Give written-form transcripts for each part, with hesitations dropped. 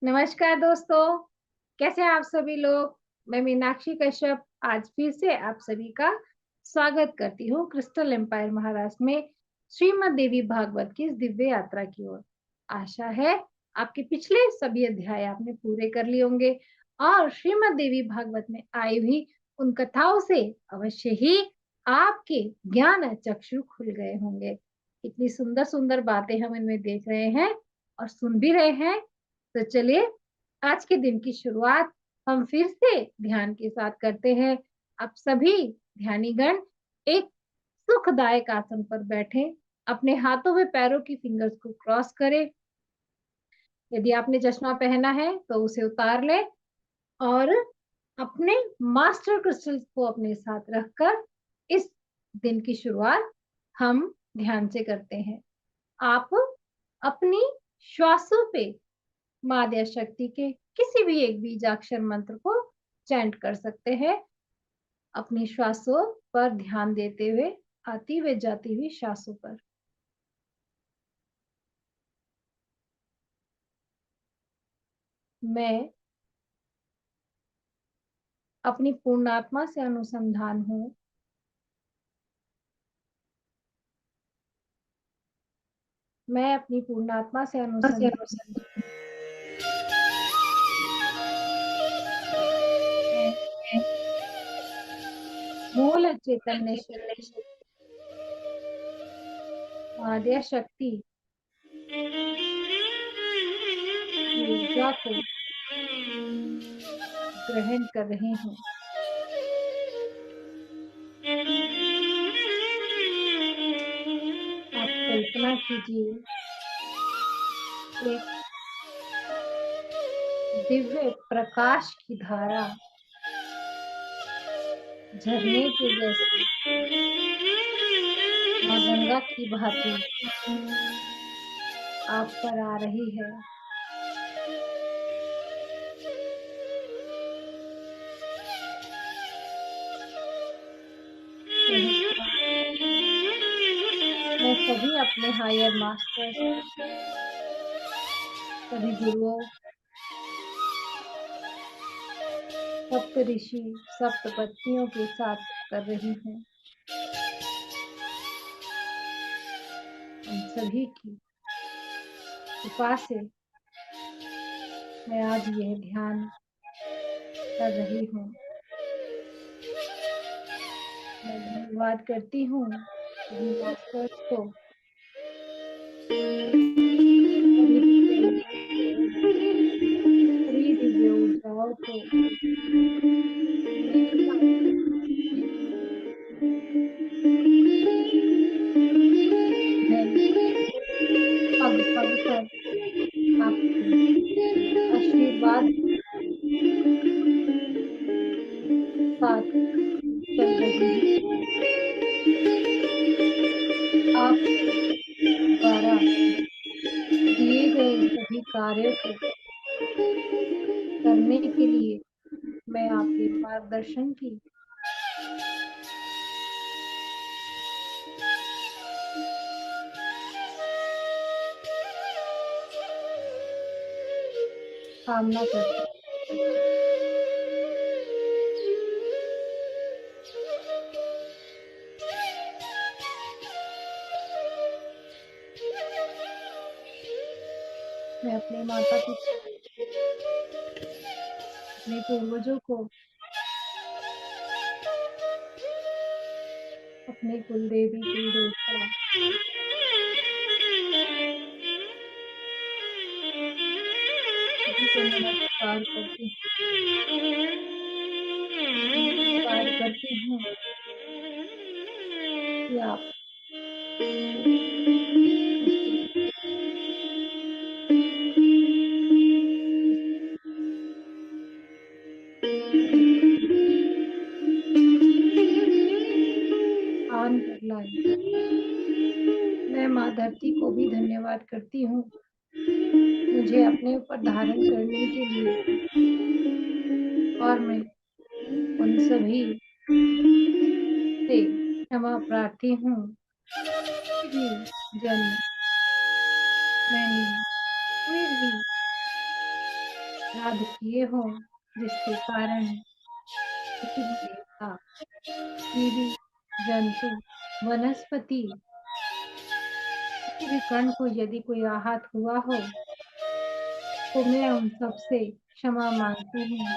नमस्कार दोस्तों, कैसे हैं आप सभी लोग? मैं मीनाक्षी कश्यप आज फिर से आप सभी का स्वागत करती हूँ क्रिस्टल एम्पायर महाराष्ट्र में श्रीमद् देवी भागवत की इस दिव्य यात्रा की ओर। आशा है आपके पिछले सभी अध्याय आपने पूरे कर लिए होंगे और श्रीमद् देवी भागवत में आई हुई उन कथाओं से अवश्य ही आपके ज्ञान चक्षु खुल गए होंगे। इतनी सुंदर सुंदर बातें हम इनमें देख रहे हैं और सुन भी रहे हैं। तो चलिए आज के दिन की शुरुआत हम फिर से ध्यान के साथ करते हैं। आप सभी ध्यानीगण एक सुखदायक आसन पर बैठें, अपने हाथों व पैरों की फिंगर्स को क्रॉस करें। यदि आपने चश्मा पहना है तो उसे उतार लें और अपने मास्टर क्रिस्टल्स को अपने साथ रखकर इस दिन की शुरुआत हम ध्यान से करते हैं। आप अपनी श्वासों पे माँ आद्या शक्ति के किसी भी एक बीजाक्षर मंत्र को चैंट कर सकते हैं। अपनी श्वासों पर ध्यान देते हुए आती व जाती हुई श्वासों पर। मैं अपनी पूर्णात्मा से अनुसंधान हूँ। मैं अपनी पूर्णात्मा से अनुसंधान मैं मूल चैतन्य शक्ति आद्या शक्ति की ऊर्जा को ग्रहण कर रही हूँ। आप कल्पना कीजिए एक दिव्य प्रकाश की धारा झरने के जैसे माँ गंगा की भांति आप पर आ रही है। मैं सभी अपने हायर मास्टर्स, सभी गुरुओं, सप्त ऋषि, सप्त पत्नियों के साथ कर रही हूँ। उन सभी की कृपा से मैं आज यह ध्यान कर रही हूँ। मैं धन्यवाद करती हूँ सभी मास्टर्स को, सभी दिव्य ऊर्जाओं को, मैं पग पग पर आपके आशीर्वाद साथ चल रही हूँ। आप द्वारा दिए गए सभी कार्यों को करने के लिए मैं आपके मार्गदर्शन की कामना करती हूँ। मैं अपने माता पिता, अपने पूर्वजों को, अपने कुल देवी कुल देवता, सभी को नमस्कार करती हूँ कि आप आन कर लाए। मैं माँ धरती को भी धन्यवाद करती हूँ मुझे अपने ऊपर धारण करने के लिए, और मैं उन सभी से क्षमा प्रार्थी हूँ। कोई भी जन्म मैंने कोई भी अपराध किए हों, जिसके कारण किसी भी देवता, जीवी, जंतु, वनस्पति, किसी भी कण को यदि कोई आहत हुआ हो, तो मैं उन सब से क्षमा मांगती हूँ।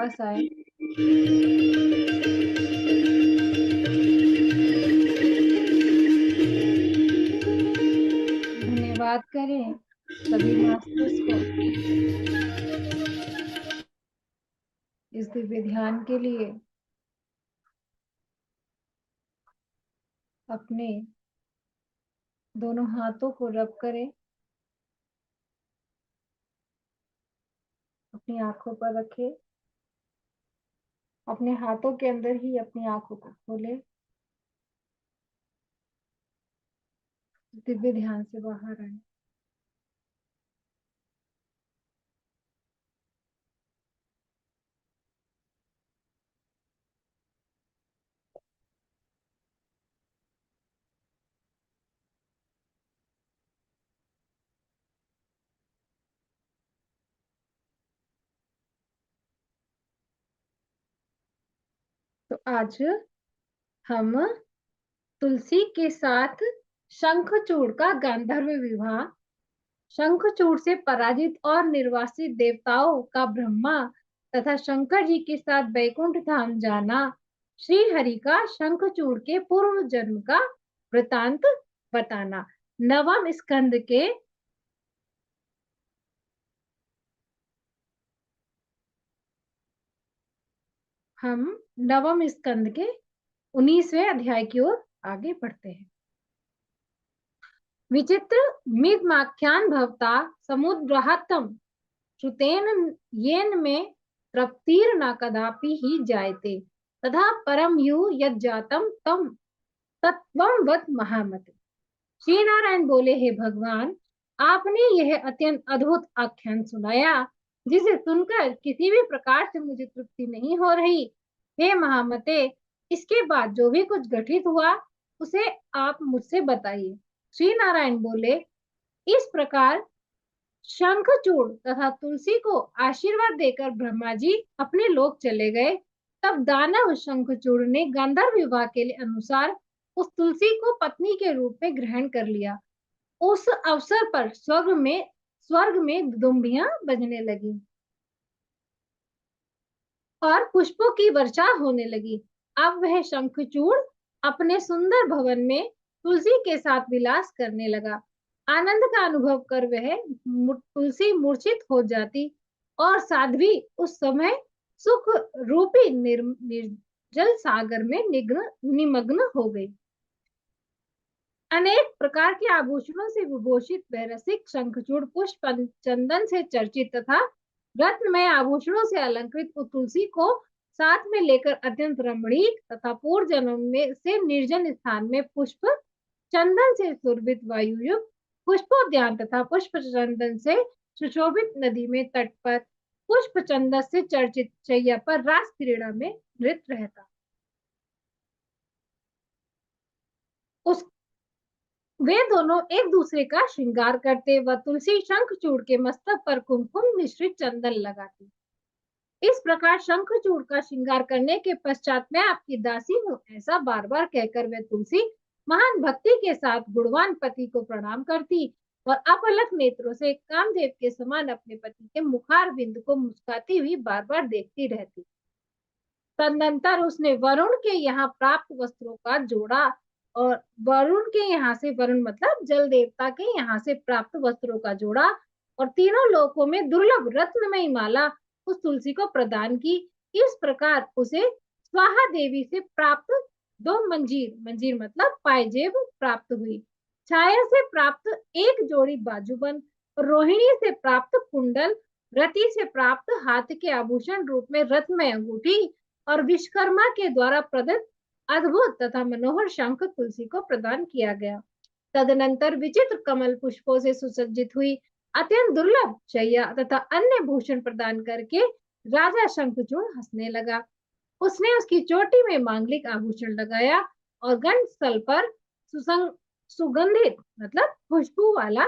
वापस आए। धन्यवाद करें सभी मास्टर्स को इस दिव्य ध्यान के लिए। अपने दोनों हाथों को रब करें, अपनी आंखों पर रखें, अपने हाथों के अंदर ही अपनी आंखों को खोलें, दिव्य ध्यान से बाहर आए। तो आज हम तुलसी के साथ शंखचूड़ का गांधर्व विवाह, शंखचूड़ से पराजित और निर्वासित देवताओं का ब्रह्मा तथा शंकर जी के साथ बैकुंठ धाम जाना, श्री हरि का शंखचूड़ के पूर्व जन्म का वृतांत बताना। नवम स्कंद के हम नवम स्कंद के 19वें अध्याय की ओर आगे बढ़ते हैं। विचित्र मिदमाख्यान भवता समुद्रहतम श्रुतेन येन में तृप्तिर न कदापि ही जायते तथा परम यु यज्जातम तम तत्वम वत महामते। श्री नारायण बोले, हे भगवान, आपने यह अत्यंत अद्भुत आख्यान सुनाया जिसे सुनकर किसी भी प्रकार से मुझे तृप्ति नहीं हो रही। हे महामते, इसके बाद जो भी कुछ घटित हुआ उसे आप मुझसे बताइए। श्री नारायण बोले, इस प्रकार शंखचूड़ तथा तुलसी को आशीर्वाद देकर ब्रह्मा जी अपने लोक चले गए। तब दानव शंखचूड़ ने गांधर्व विवाह के लिए अनुसार उस तुलसी को पत्नी के रूप में ग्रहण कर लिया। उस अवसर पर स्वर्ग में दुम्बियां बजने लगी और पुष्पों की वर्षा होने लगी। अब वह शंखचूड़ अपने सुंदर भवन में तुलसी के साथ विलास करने लगा। आनंद का अनुभव कर वह तुलसी मूर्छित हो जाती और साध्वी उस समय सुख रूपी निर्जल सागर में निमग्न हो गई। अनेक प्रकार के आभूषणों से विभूषित वह रसिक शंखचूड़ पुष्प चंदन से चर्चित तथा रत्नमय आभूषणों से अलंकृत तुलसी को साथ में लेकर अत्यंत रमणीक तथा पूर्व जन्म में से निर्जन स्थान में पुष्प चंदन से सुरभित वायुयुक्त पुष्पोद्यान तथा पुष्प चंदन से सुशोभित नदी में तट पर पुष्प चंदन से चर्चित शैया पर रास क्रीड़ा में नृत्य रहता। उस वे दोनों एक दूसरे का श्रृंगार करते व तुलसी शंखचूड़ के मस्तक पर कुमकुम मिश्रित चंदन लगाती। इस प्रकार शंखचूड़ का श्रृंगार करने के पश्चात मैं आपकी दासी हूँ ऐसा बार बार कहकर वह तुलसी महान भक्ति के साथ गुणवान पति को प्रणाम करती और अपलक नेत्रों से कामदेव के समान अपने पति के मुखार बिंद को मुस्काती हुई बार बार देखती रहती। तदनंतर उसने वरुण के यहाँ प्राप्त वस्त्रों का जोड़ा और वरुण के यहाँ से, वरुण मतलब जल देवता के यहाँ से प्राप्त वस्त्रों का जोड़ा और तीनों लोकों में दुर्लभ रत्नमयी माला उस तुलसी को प्रदान की। इस प्रकार उसे स्वाहा देवी से प्राप्त 2 मंजीर मतलब पायजेब प्राप्त हुई। छाया से प्राप्त 1 जोड़ी बाजूबंद, रोहिणी से प्राप्त कुंडल, रति से प्राप्त हाथ के आभूषण रूप में रत्नमय अंगूठी और विश्वकर्मा के द्वारा प्रदत्त अद्भुत तथा मनोहर शंख तुलसी को प्रदान किया गया। तदनंतर विचित्र कमल पुष्पों से सुसज्जित हुई अत्यंत दुर्लभ शैया तथा अन्य भूषण प्रदान करके राजा शंखचूड़ हंसने लगा। उसने उसकी चोटी में मांगलिक आभूषण लगाया और गंडस्थल पर सुगंधित मतलब खुशबू वाला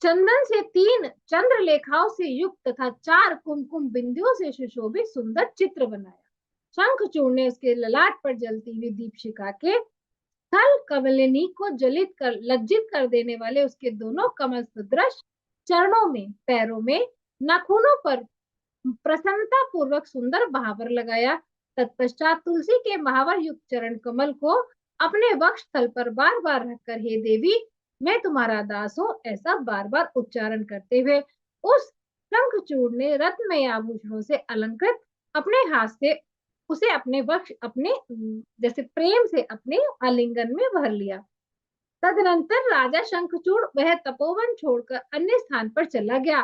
चंदन से 3 चंद्रलेखाओं से युक्त तथा 4 कुमकुम बिंदुओं से सुशोभित सुंदर चित्र बनाया। शंखचूड़ ने उसके ललाट पर जलती हुई दीपशिखा के थल कमलिनी को लज्जित कर देने वाले उसके दोनों कमल सदृश चरणों में, पैरों में, नाखूनों पर प्रसन्नता पूर्वक सुंदर महावर लगाया। तत्पश्चात तुलसी के महावर युक्त चरण कमल को अपने वक्ष स्थल पर बार बार रखकर, हे देवी मैं तुम्हारा दास हूँ, ऐसा बार बार उच्चारण करते हुए उस शंखचूड़ ने रत्नमय आभूषणों से अलंकृत अपने हाथ से उसे अपने वक्ष अपने जैसे प्रेम से अपने आलिंगन में भर लिया। तदनंतर राजा शंखचूड़ वह तपोवन छोड़कर अन्य स्थान पर चला गया।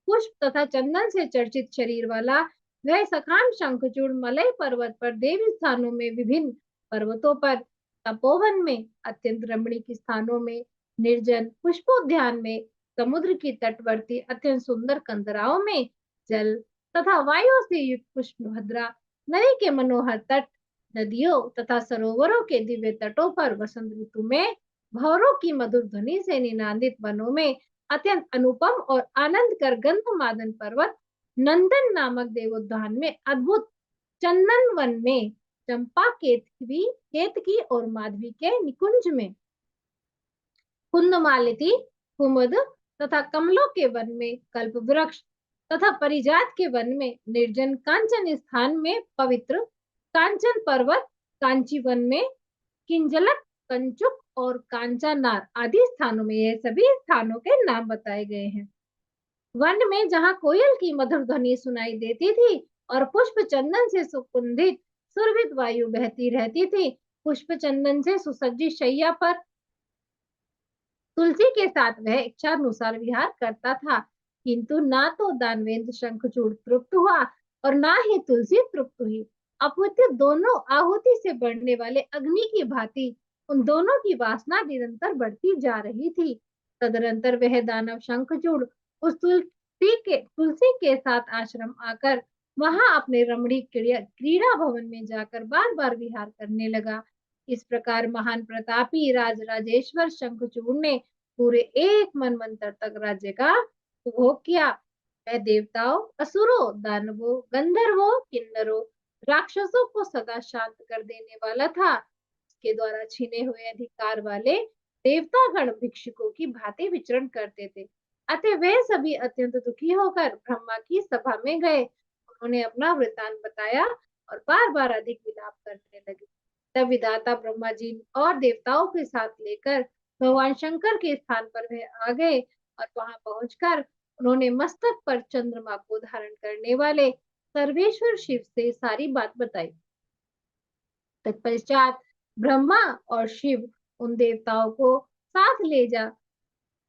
पुष्प तथा चंदन से चर्चित शरीर वाला वह सखान शंखचूड़ मलय पर्वत पर, देवी स्थानों में, विभिन्न पर्वतों पर, तपोवन में, अत्यंत रमणीक स्थानों में, निर्जन पुष्पोद्यान में, समुद्र की तटवर्ती अत्यंत सुंदर कंदराओं में, जल तथा वायु से युक्त पुष्पभद्रा नदी के मनोहर तट, नदियों तथा सरोवरों के दिव्य तटों पर, वसंत ऋतु में भौरों की मधुर ध्वनि से निनादित वनों में, अत्यंत अनुपम और आनंद कर गंधमादन पर्वत नंदन नामक देवोद्यान में, अद्भुत चंदन वन में, चंपा केतकी और माधवी के निकुंज में, कुंदमालती कुमुद तथा कमलों के वन में, कल्प वृक्ष तथा परिजात के वन में, निर्जन कांचन स्थान में, पवित्र कांचन पर्वत कांची वन में, किंजलक कंचुक और कांचानार आदि स्थानों में, ये सभी स्थानों के नाम बताए गए हैं। वन में जहाँ कोयल की मधुर ध्वनि सुनाई देती थी और पुष्प चंदन से सुगंधित सुरभित वायु बहती रहती थी, पुष्प चंदन से सुसज्जित शैया पर तुलसी के साथ वह इच्छानुसार विहार करता था, किंतु ना तो दानवेंद्र शंखचूड़ तृप्त हुआ और ना ही तुलसी तृप्त हुई। अपितु दोनों आहुति से बढ़ने वाले अग्नि की भांति उन दोनों की वासना निरंतर बढ़ती जा रही थी। तदनंतर वह दानव शंखचूड़ उस तुलसी के साथ आश्रम आकर वहां अपने रमणीक क्रीड़ा भवन में जाकर बार बार विहार करने लगा। इस प्रकार महान प्रतापी राजेश्वर शंखचूड़ ने पूरे एक मनवंतर तक राज्य का उपभोग किया। वह देवताओं, असुरों, दानवों, गंधर्वों, किन्नरों, राक्षसों को सदा शांत कर देने वाला था। उसके द्वारा छीने हुए अधिकार वाले देवतागण भिक्षुकों की भांति विचरण करते थे। अतः वे सभी अत्यंत दुखी होकर ब्रह्मा की सभा में गए। उन्होंने अपना वृतांत बताया और बार बार अधिक विलाप करने लगे। तब विधाता ब्रह्मा जी और देवताओं के साथ लेकर भगवान शंकर के स्थान पर वह आ गए और वहां पहुंचकर उन्होंने मस्तक पर चंद्रमा को धारण करने वाले सर्वेश्वर शिव से सारी बात बताई। तत्पश्चात ब्रह्मा और शिव उन देवताओं को साथ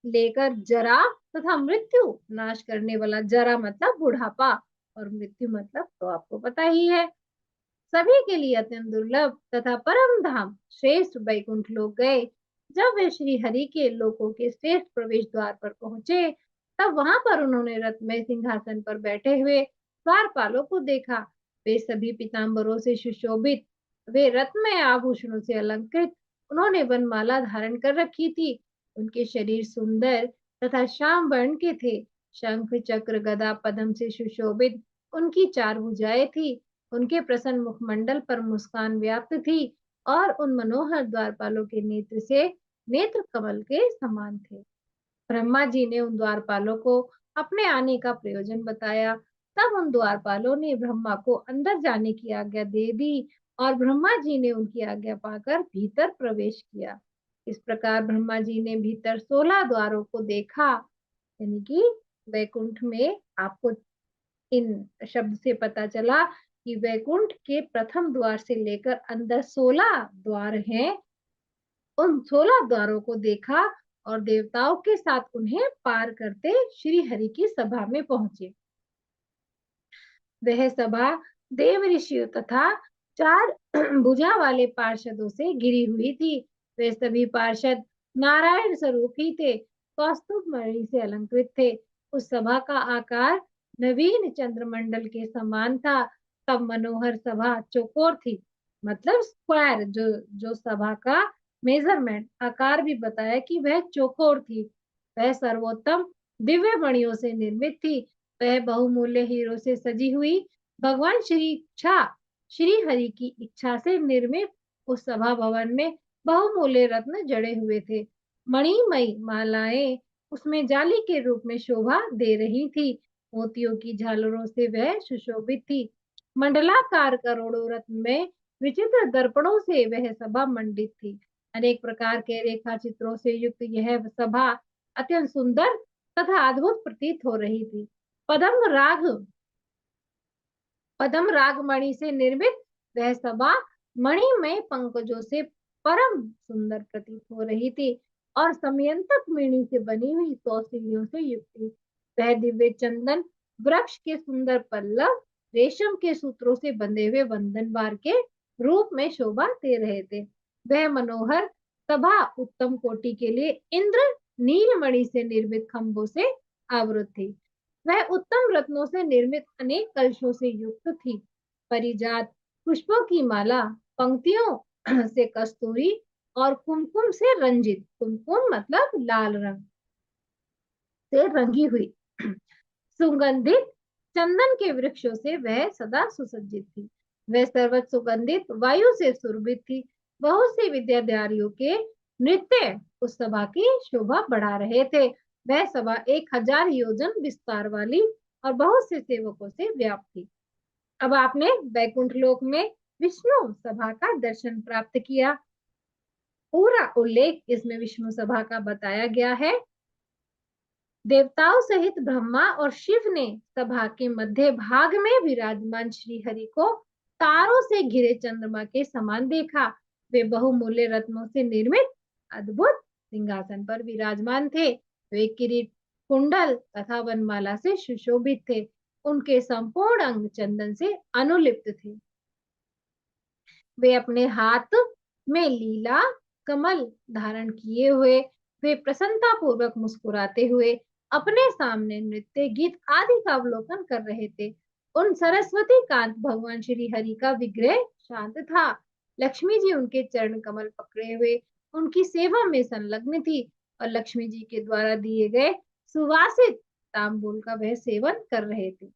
लेकर जरा तथा मृत्यु नाश करने वाला, जरा मतलब बुढ़ापा और मृत्यु मतलब तो आपको पता ही है, सभी के लिए अत्यंत दुर्लभ तथा परम धाम श्रेष्ठ वैकुंठ लोक गए। जब वे श्री हरि के लोकों के श्रेष्ठ प्रवेश द्वार पर पहुंचे, तब वहां पर उन्होंने रत्नमय सिंहासन पर बैठे हुए द्वारपालों को देखा। वे सभी पीताम्बरों से सुशोभित, वे रत्नमय आभूषणों से अलंकृत, उन्होंने वनमाला धारण कर रखी थी। उनके शरीर सुंदर तथा श्याम वर्ण के थे। शंख चक्र गदा पद्म से सुशोभित उनकी 4 भुजाएं थी। उनके प्रसन्न मुखमंडल पर मुस्कान व्याप्त थी और उन मनोहर द्वारपालों के नेत्र से नेत्र कमल के समान थे। ब्रह्मा जी ने उन द्वारपालों को अपने आने का प्रयोजन बताया। तब उन द्वारपालों ने ब्रह्मा को अंदर जाने की आज्ञा दे दी और ब्रह्मा जी ने उनकी आज्ञा पाकर भीतर प्रवेश किया। इस प्रकार ब्रह्मा जी ने भीतर 16 द्वारों को देखा। यानी कि वैकुंठ में आपको इन शब्द से पता चला कि वैकुंठ के प्रथम द्वार से लेकर अंदर 16 द्वार हैं। उन 16 द्वारों को देखा और देवताओं के साथ उन्हें पार करते श्री हरि की सभा में पहुंचे। वह सभा देव ऋषियों तथा 4 भुजा वाले पार्षदों से घिरी हुई थी। वे सभी पार्षद नारायण स्वरूप ही थे, कौस्तुभ मणि से अलंकृत थे। उस सभा का आकार नवीन चंद्रमंडल के समान था। तब मनोहर सभा चौकोर थी, मतलब स्क्वायर, जो सभा का मेजरमेंट आकार भी बताया कि वह चौकोर थी। वह सर्वोत्तम दिव्य मणियों से निर्मित थी। वह बहुमूल्य हीरों से सजी हुई भगवान श्री हरि की इच्छा से निर्मित उस सभा भवन में बहुमूल्य रत्न जड़े हुए थे। मणिमयी मालाएं उसमें जाली के रूप में शोभा दे रही थी। मोतियों की झालरों से वह सुशोभित थी। मंडलाकार करोड़ों रत्न में विचित्र दर्पणों से वह सभा मंडित थी। अनेक प्रकार के रेखा चित्रों से युक्त यह सभा अत्यंत सुंदर तथा अद्भुत प्रतीत हो रही थी। पदम राग मणि से निर्मित वह सभा मणि में पंकजों से परम सुंदर प्रतीत हो रही थी और समयंतक मणि से बनी हुई 100 सीढ़ियों से युक्त थी। वह दिव्य चंदन वृक्ष के सुंदर पल्लव रेशम के सूत्रों से बंधे हुए बंधन बार के रूप में शोभा दे रहे थे। वह मनोहर सभा उत्तम कोटि के लिए इंद्र नीलमणि से निर्मित खंभों से आवृत थी। वह उत्तम रत्नों से निर्मित अनेक कलशों से युक्त थी। परिजात पुष्पों की माला पंक्तियों से कस्तूरी और कुमकुम से रंजित, कुमकुम मतलब लाल रंग से रंगी हुई सुगंधित चंदन के वृक्षों से वह सदा सुसज्जित थी। वह सर्वत्र सुगंधित वायु से सुरभित थी। बहुत से विद्याधारियों के नृत्य उस सभा की शोभा बढ़ा रहे थे। वह सभा 1000 योजन विस्तार वाली और बहुत से सेवकों से व्याप्त थी। अब आपने वैकुंठ लोक में विष्णु सभा का दर्शन प्राप्त किया। पूरा उल्लेख इसमें विष्णु सभा का बताया गया है। देवताओं सहित ब्रह्मा और शिव ने सभा के मध्य भाग में विराजमान श्री हरि को तारों से घिरे चंद्रमा के समान देखा। वे बहुमूल्य रत्नों से निर्मित अद्भुत सिंहासन पर विराजमान थे। वे किरीट, कुंडल तथा वनमाला से सुशोभित थे। उनके संपूर्ण अंग चंदन से अनुलिप्त थे। वे अपने हाथ में लीला कमल धारण किए हुए वे प्रसन्नता पूर्वक मुस्कुराते हुए अपने सामने नृत्य गीत आदि का अवलोकन कर रहे थे। उन सरस्वती कांत भगवान श्री हरि का विग्रह शांत था। लक्ष्मी जी उनके चरण कमल पकड़े हुए उनकी सेवा में संलग्न थी और लक्ष्मी जी के द्वारा दिए गए सुवासित तांबूल का वह सेवन कर रहे थे।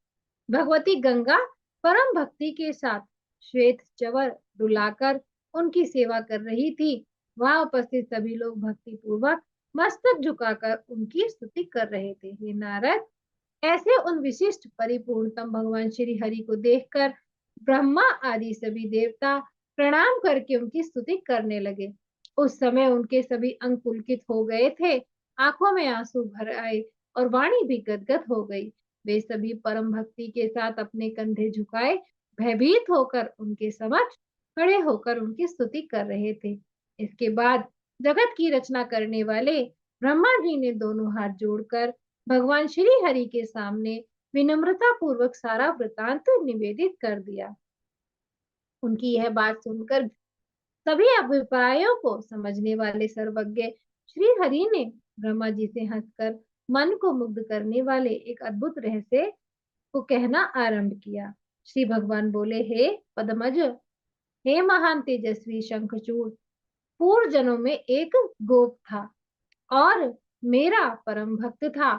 भगवती गंगा परम भक्ति के साथ श्वेत चवर डुलाकर उनकी सेवा कर रही थी। वहां उपस्थित सभी लोग भक्ति पूर्वक मस्तक झुकाकर उनकी स्तुति कर रहे थे। हे नारद, ऐसे उन विशिष्ट परिपूर्णतम भगवान श्री हरि को देखकर ब्रह्मा आदि सभी देवता प्रणाम करके उनकी स्तुति करने लगे। उस समय उनके सभी अंग पुलकित हो गए थे, आंखों में आंसू भर आए और वाणी भी गदगद हो गई। वे सभी परम भक्ति के साथ अपने कंधे झुकाए भयभीत होकर उनके समक्ष खड़े होकर उनकी स्तुति कर रहे थे। इसके बाद जगत की रचना करने वाले ब्रह्मा जी ने दोनों हाथ जोड़कर भगवान श्री हरि के सामने विनम्रता पूर्वक सारा वृतांत निवेदित कर दिया। उनकी यह बात सुनकर सभी अभिप्रायों को समझने वाले सर्वज्ञ श्री हरि ने ब्रह्मा जी से हंसकर मन को मुग्ध करने वाले एक अद्भुत रहस्य को कहना आरंभ किया। श्री भगवान बोले, हे पद्मज, हे महान तेजस्वी शंखचूड़, पूर्व जन्मों में एक गोप था और मेरा परम भक्त था।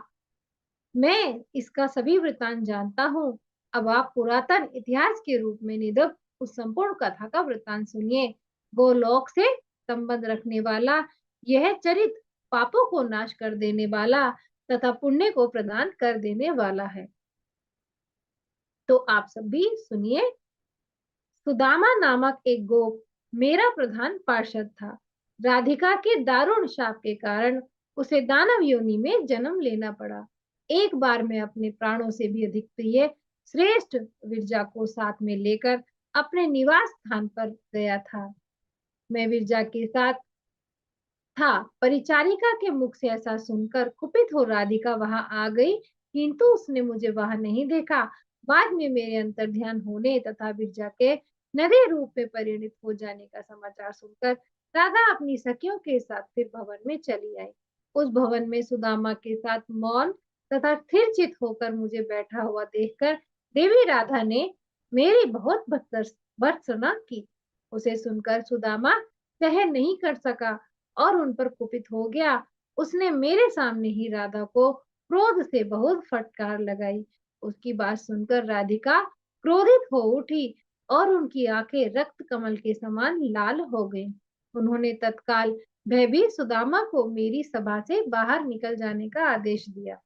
मैं इसका सभी वृतांत जानता हूँ। अब आप पुरातन इतिहास के रूप में निधब उस संपूर्ण कथा का वृतांत सुनिए। गोलोक से संबंध रखने वाला यह चरित पापों को नाश कर देने वाला तथा पुण्य को प्रदान कर देने वाला है। तो आप सब भी सुनिए। सुदामा नामक एक गोप मेरा प्रधान पार्षद था। राधिका के दारुण शाप के कारण उसे दानव योनि में जन्म लेना पड़ा। एक बार मैं अपने प्राणों से भी अधिक प्रिय श्रेष्ठ विरजा को साथ में लेकर अपने निवास स्थान पर गया था। मैं विरजा के साथ था। परिचारिका के मुख से ऐसा सुनकर कुपित हो राधिका वहां आ गई, किंतु उसने मुझे वहां नहीं देखा। बाद में मेरे अंतर ध्यान होने तथा विरजा के नदी रूप में परिणित हो जाने का समाचार सुनकर राधा अपनी सखियों के साथ फिर भवन में चली आई। उस भवन में सुदामा के साथ मौन तथा स्थिर चित होकर मुझे बैठा हुआ देखकर देवी राधा ने मेरी बहुत भर्त्सना की। उसे सुनकर सुदामा सहन नहीं कर सका और उन पर कुपित हो गया। उसने मेरे सामने ही राधा को क्रोध से बहुत फटकार लगाई। उसकी बात सुनकर राधिका क्रोधित हो उठी और उनकी आंखें रक्त कमल के समान लाल हो गईं। उन्होंने तत्काल भयभीत सुदामा को मेरी सभा से बाहर निकल जाने का आदेश दिया।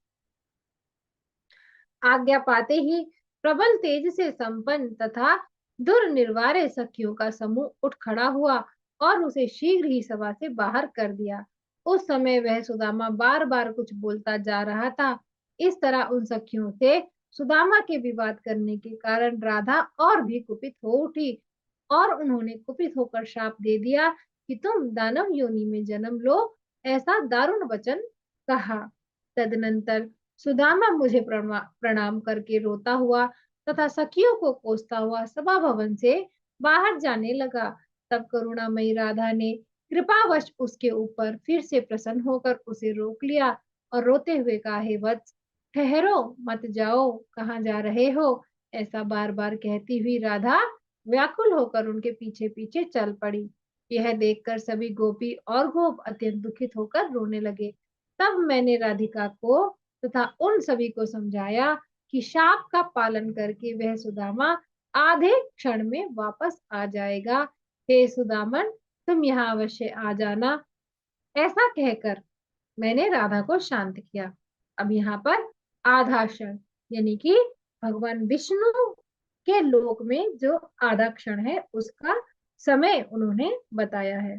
आज्ञा पाते ही प्रबल तेज से संपन्न तथा दुर्निवारे सखियों का समूह उठ खड़ा हुआ और उसे शीघ्र ही सभा से बाहर कर दिया। उस समय वह सुदामा बार बार कुछ बोलता जा रहा था। इस तरह उन सखियों से सुदामा के विवाद करने के कारण राधा और भी कुपित हो उठी और उन्होंने कुपित होकर शाप दे दिया कि तुम दानव योनि में जन्म लो, ऐसा दारुण वचन कहा। तदनंतर सुदामा मुझे प्रणाम करके रोता हुआ तथा सखियों को कोसता हुआ सभा भवन से बाहर जाने लगा। तब करुणामयी राधा ने कृपावश उसके ऊपर फिर से प्रसन्न होकर उसे रोक लिया और रोते हुए कहा, हे वत्स, ठहरो, मत जाओ, कहाँ जा रहे हो? ऐसा बार बार कहती हुई राधा व्याकुल होकर उनके पीछे पीछे चल पड़ी। यह देखकर सभी गोपी और गोप अत्यंत दुखित होकर रोने लगे। तब मैंने राधिका को तथा उन सभी को समझाया कि शाप का पालन करके वह सुदामा आधे क्षण में वापस आ जाएगा। हे सुदामन, तुम यहाँ अवश्य आ जाना। ऐसा कहकर मैंने राधा को शांत किया। अब यहाँ पर आधा क्षण यानी कि भगवान विष्णु के लोक में जो आधा क्षण है उसका समय उन्होंने बताया है।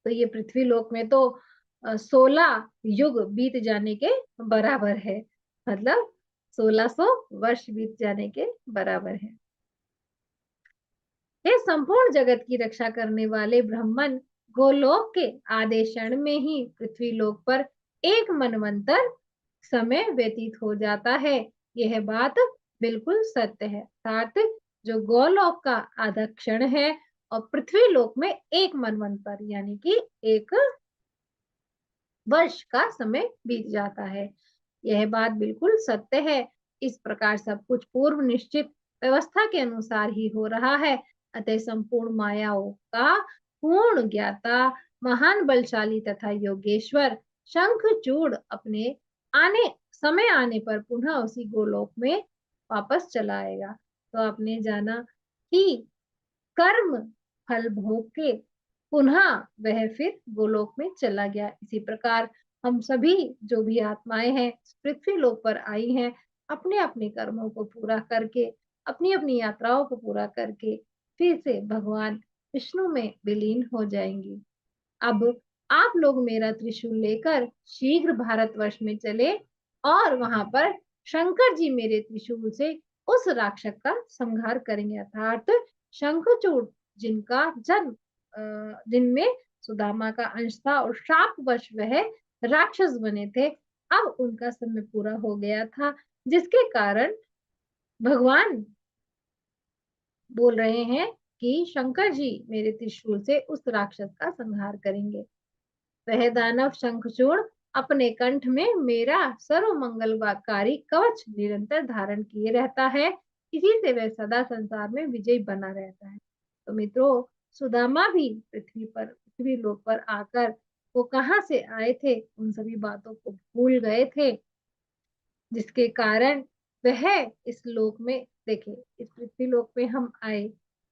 तो ये पृथ्वी लोक में तो 16 युग बीत जाने के बराबर है, मतलब 1600 वर्ष बीत जाने के बराबर है। हे संपूर्ण जगत की रक्षा करने वाले ब्रह्मन, गोलोक के आधे क्षण में ही पृथ्वी लोक पर एक मनवंतर समय व्यतीत हो जाता है। यह बात बिल्कुल सत्य है। अर्थात जो गोलोक का आधा क्षण है और पृथ्वी लोक में एक मनवंतर यानी कि एक वर्ष का समय बीत जाता है। यह बात बिल्कुल सत्य है। इस प्रकार सब कुछ पूर्व निश्चित व्यवस्था के अनुसार ही हो रहा है। अतः संपूर्ण मायाओं का पूर्ण ज्ञाता, महान बलशाली तथा योगेश्वर शंखचूड़ अपने समय आने पर पुनः उसी गोलोक में वापस चला आएगा। तो आपने जाना कि कर्म फल भोग के पुनः वह फिर गोलोक में चला गया। इसी प्रकार हम सभी जो भी आत्माएं हैं पृथ्वी लोक पर आई हैं, अपने अपने कर्मों को पूरा करके, अपनी अपनी यात्राओं को पूरा करके फिर से भगवान विष्णु में विलीन हो जाएंगी। अब आप लोग मेरा त्रिशूल लेकर शीघ्र भारतवर्ष में चले और वहां पर शंकर जी मेरे त्रिशूल से उस राक्षस का संहार करेंगे। अर्थात शंखचूड़ जिनका जन्म जिनमें सुदामा का अंश था और शापवश वह राक्षस बने थे, अब उनका समय पूरा हो गया था, जिसके कारण भगवान बोल रहे हैं कि शंकर जी मेरे त्रिशूल से उस राक्षस का संहार करेंगे। वह दानव शंखचूड़ अपने कंठ में मेरा सर्व मंगलकारी कवच निरंतर धारण किए रहता है। इसी से वह सदा संसार में विजयी बना रहता है। तो मित्रों, सुदामा भी पृथ्वी लोक पर आकर वो कहाँ से आए थे उन सभी बातों को भूल गए थे, जिसके कारण वह इस लोक में, देखे, इस पृथ्वी लोक में हम आए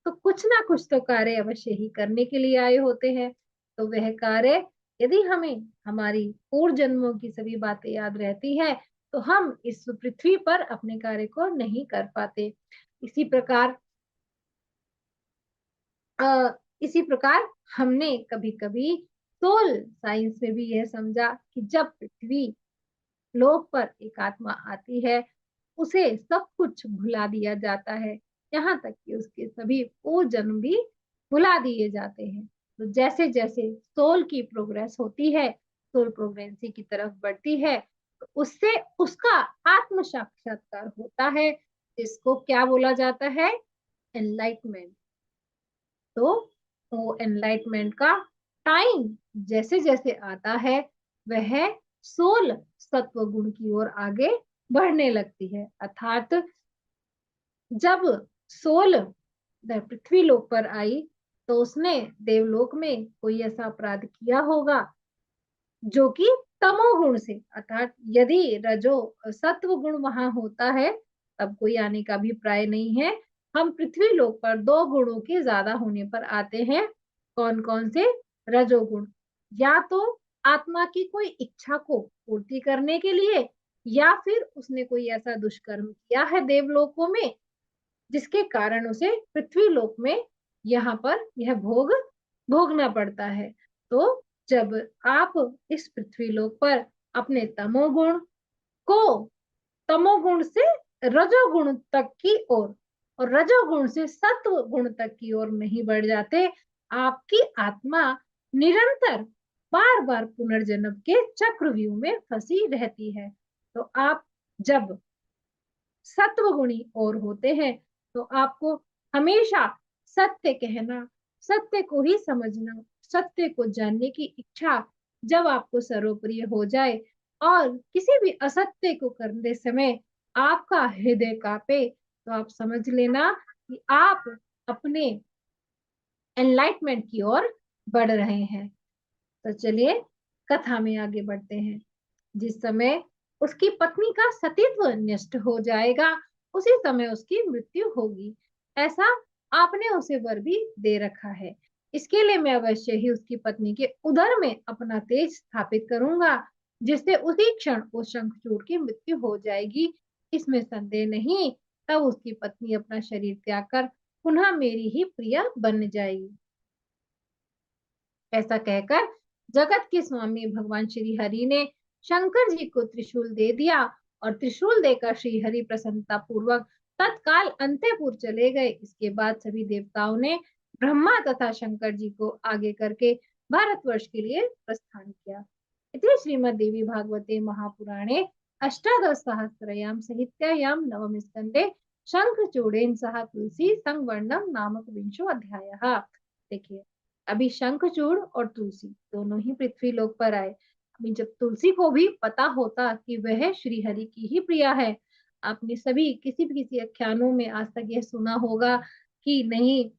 तो कुछ ना कुछ तो कार्य अवश्य ही करने के लिए आए होते हैं। तो वह कार्य यदि हमें हमारी पूर्व जन्मों की सभी बातें याद रहती है तो हम इस पृथ्वी पर अपने कार्य को नहीं कर पाते। इसी प्रकार इसी प्रकार हमने कभी कभी सोल साइंस में भी यह समझा कि जब पृथ्वी लोक पर एक आत्मा आती है उसे सब कुछ भुला दिया जाता है, यहाँ तक कि उसके सभी पूर्व जन्म भी भुला दिए जाते हैं। तो जैसे जैसे सोल की प्रोग्रेस होती है, सोल प्रोग्रेंसी की तरफ बढ़ती है, तो उससे उसका आत्म साक्षात्कार होता है, इसको क्या बोला जाता है? एनलाइटमेंट। तो एनलाइटमेंट का टाइम जैसे जैसे आता है वह सोल सत्व गुण की ओर आगे बढ़ने लगती है। अर्थात जब सोल पृथ्वी लोक पर आई तो उसने देवलोक में कोई ऐसा अपराध किया होगा जो कि तमोगुण से, अर्थात यदि रजो सत्व गुण वहां होता है तब कोई आने का भी प्राय नहीं है। हम पृथ्वी लोक पर दो गुणों के ज्यादा होने पर आते हैं। कौन कौन से? रजोगुण, या तो आत्मा की कोई इच्छा को पूर्ति करने के लिए, या फिर उसने कोई ऐसा दुष्कर्म किया है देवलोकों में जिसके कारण उसे पृथ्वी लोक में यहाँ पर यह भोग भोगना पड़ता है। तो जब आप इस पृथ्वी लोक पर अपने तमोगुण को तमोगुण से रजोगुण तक की ओर और रजोगुण से सत्व गुण तक की ओर नहीं बढ़ जाते, आपकी आत्मा निरंतर बार बार पुनर्जन्म के चक्रव्यूह में फंसी रहती है। तो आप जब सत्व गुणी और होते हैं तो आपको हमेशा सत्य कहना, सत्य को ही समझना, सत्य को जानने की इच्छा जब आपको सर्वप्रिय हो जाए और किसी भी असत्य को करने समय आपका हृदय कांपे, तो आप समझ लेना कि आप अपने एनलाइटमेंट की ओर बढ़ रहे हैं। तो चलिए कथा में आगे बढ़ते हैं। जिस समय उसकी पत्नी का सतीत्व नष्ट हो जाएगा, उसी समय उसकी मृत्यु होगी, ऐसा आपने उसे वर भी दे रखा है। इसके लिए मैं अवश्य ही उसकी पत्नी के उदर में अपना तेज स्थापित करूंगा, जिससे उसी क्षण उस शंखचूड़ की मृत्यु हो जाएगी, इसमें संदेह नहीं। तब उसकी पत्नी अपना शरीर त्याग कर पुनः मेरी ही प्रिया बन जाएगी। ऐसा कहकर जगत के स्वामी भगवान श्री हरि ने शंकर जी को त्रिशूल दे दिया और त्रिशूल देकर श्री हरि प्रसन्नता पूर्वक तत्काल अंतःपुर चले गए। इसके बाद सभी देवताओं ने ब्रह्मा तथा शंकर जी को आगे करके भारतवर्ष के लिए प्रस्थान किया। इति श्रीमद्देवी भागवते महापुराणे अष्टादश सहस्रयाम संहितायां नवम स्कंदे शंखचूड़ेन सह तुलसी संवर्णम नामक विंशो अध्यायः। देखिए, अभी शंखचूड़ और तुलसी दोनों ही पृथ्वी लोक पर आए। अभी जब तुलसी को भी पता होता कि वह श्री हरि की ही प्रिया है, आपने सभी किसी आख्यानों में आज तक यह सुना होगा कि नहीं,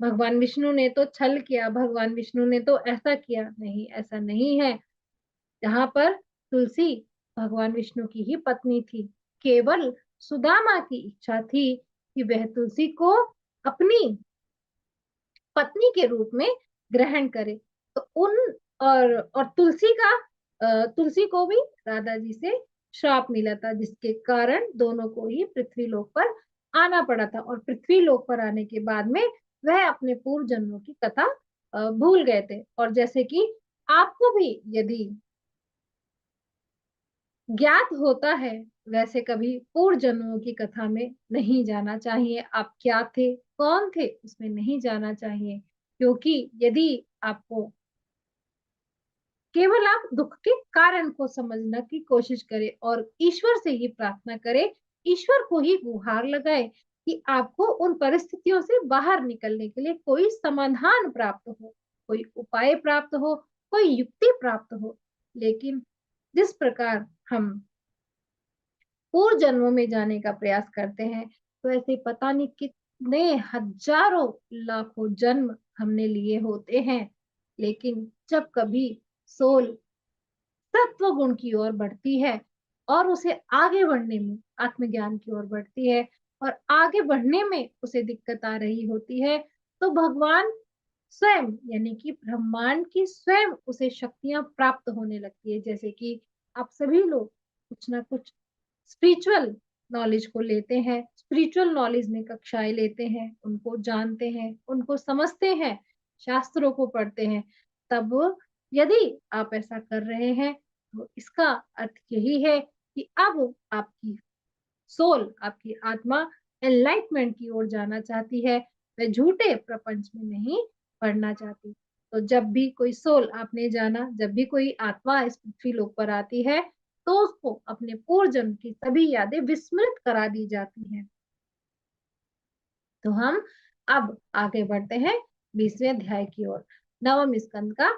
भगवान विष्णु ने तो छल किया, भगवान विष्णु ने तो ऐसा किया। नहीं, ऐसा नहीं है। जहाँ पर तुलसी भगवान विष्णु की ही पत्नी थी, केवल सुदामा की इच्छा थी कि वह तुलसी को अपनी पत्नी के रूप में ग्रहण करे। तो उन और तुलसी को भी राधा जी से श्राप मिला था, जिसके कारण दोनों को ही पृथ्वी लोक पर आना पड़ा था। और पृथ्वी लोक पर आने के बाद में वह अपने पूर्व जन्मों की कथा भूल गए थे। और जैसे कि आपको भी यदि ज्ञात होता है, वैसे कभी पूर्व जन्मों की कथा में नहीं जाना चाहिए। आप क्या थे, कौन थे, उसमें नहीं जाना चाहिए। क्योंकि यदि आपको केवल आप दुख के कारण को समझने की कोशिश करें और ईश्वर से ही प्रार्थना करें, ईश्वर को ही गुहार लगाए कि आपको उन परिस्थितियों से बाहर निकलने के लिए कोई समाधान प्राप्त हो, कोई उपाय प्राप्त हो, कोई युक्ति प्राप्त हो। लेकिन जिस प्रकार हम पूर्व जन्मों में जाने का प्रयास करते हैं, तो ऐसे पता नहीं कितने हजारों लाखों जन्म हमने लिए होते हैं। लेकिन जब कभी सोल सत्व गुण की ओर बढ़ती है और उसे आगे बढ़ने में, आत्मज्ञान की ओर बढ़ती है और आगे बढ़ने में उसे दिक्कत आ रही होती है, तो भगवान स्वयं यानी कि ब्रह्मांड की स्वयं उसे शक्तियां प्राप्त होने लगती है। जैसे कि आप सभी लोग कुछ ना कुछ स्पिरिचुअल नॉलेज को लेते हैं, स्पिरिचुअल नॉलेज में कक्षाएं लेते हैं, उनको जानते हैं, उनको समझते हैं, शास्त्रों को पढ़ते हैं। तब यदि आप ऐसा कर रहे हैं, तो इसका अर्थ यही है कि अब आपकी सोल, आपकी आत्मा एनलाइटमेंट की ओर जाना चाहती है, वह झूठे प्रपंच में नहीं पड़ना चाहती। तो जब भी कोई सोल, आपने जाना, जब भी कोई आत्मा इस पृथ्वी लोक पर आती है, तो उसको अपने पूर्व जन्म की सभी यादें विस्मृत करा दी जाती हैं। तो हम अब आगे बढ़ते हैं 20वें अध्याय की ओर। नवम स्कंद का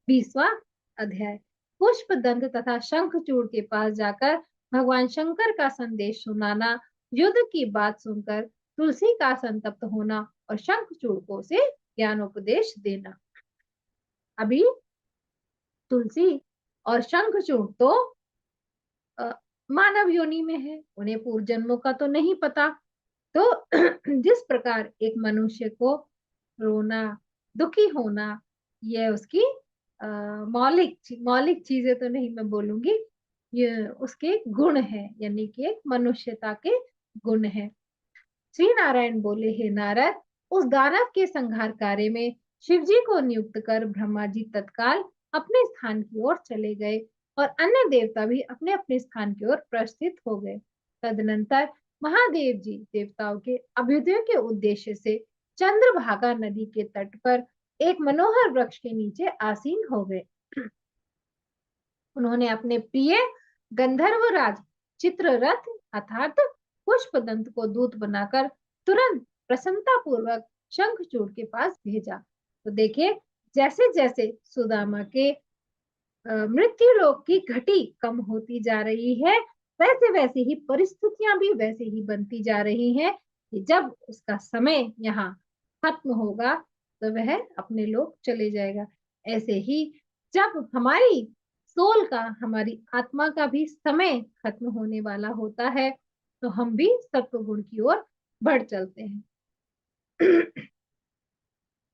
20वां अध्याय। पुष्प दंत तथा शंखचूड़ के पास जाकर भगवान शंकर का संदेश सुनाना, युद्ध की बात सुनकर तुलसी का संतप्त होना और शंखचूड़ को उसे ज्ञानोपदेश देना। अभी तुलसी और शंखचूड़ तो मानव योनि में है, उन्हें पूर्व जन्मों का तो नहीं पता। तो जिस प्रकार एक मनुष्य को रोना, दुखी होना, यह उसकी मौलिक मौलिक चीजें तो नहीं मैं बोलूंगी, ये उसके गुण है, यानी कि एक मनुष्यता के गुण है। श्री नारायण बोले, हे नारद, उस दानव के संहार कार्य में शिव जी को नियुक्त कर ब्रह्मा जी तत्काल अपने स्थान की ओर चले गए और अन्य देवता भी अपने अपने स्थान की ओर प्रस्थित हो गए। तदनंतर महादेव जी देवताओं के अभ्युदय के उद्देश्य से चंद्रभागा नदी के तट पर एक मनोहर वृक्ष के नीचे आसीन हो गए। उन्होंने अपने प्रिय गंधर्वराज चित्ररथ अर्थात पुष्पदंत को दूत बनाकर तुरंत प्रसन्नता पूर्वक शंखचूड़ के पास भेजा। तो देखिए, जैसे जैसे सुदामा के मृत्यु लोक की घटी कम होती जा रही है, वैसे वैसे ही परिस्थितियां भी वैसे ही बनती जा रही हैं कि जब उसका समय यहाँ खत्म होगा तो वह अपने लोक चले जाएगा। ऐसे ही जब हमारी सोल का, हमारी आत्मा का भी समय खत्म होने वाला होता है तो हम भी सत्व गुण की ओर बढ़ चलते हैं।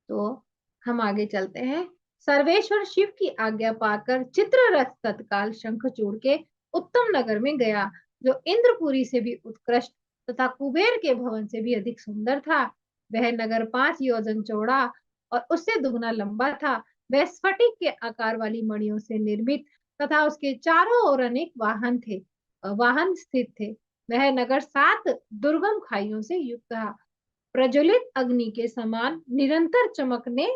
तो हम आगे चलते हैं। सर्वेश्वर शिव की आज्ञा पाकर चित्ररथ तत्काल शंखचूड़ के उत्तम नगर में गया, जो इंद्रपुरी से भी उत्कृष्ट तथा कुबेर के भवन से भी अधिक सुंदर था। वह नगर 5 योजन चौड़ा और उससे दुगना लंबा था। वह स्फटिक के आकार वाली मणियों से निर्मित तथा उसके चारों ओर अनेक वाहन स्थित थे। वह नगर 7 दुर्गम खाइयों से युक्त था। प्रज्वलित अग्नि के समान निरंतर चमकने,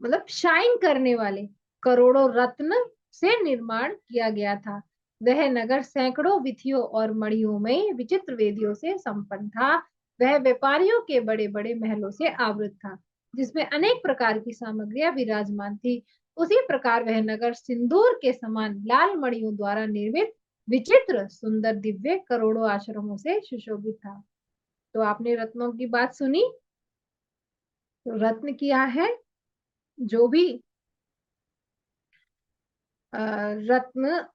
मतलब शाइन करने वाले करोड़ों रत्न से निर्माण किया गया था। वह नगर सैकड़ों विथियों और मणियों में विचित्र वेदियों से संपन्न था। वह व्यापारियों के बड़े बड़े महलों से आवृत था, जिसमें अनेक प्रकार की सामग्रियां विराजमान थी। उसी प्रकार वह नगर सिंदूर के समान लाल मणियों द्वारा निर्मित विचित्र सुंदर दिव्य करोड़ों आश्रमों से सुशोभित था। तो आपने रत्नों की बात सुनी। तो रत्न क्या है? जो भी रत्न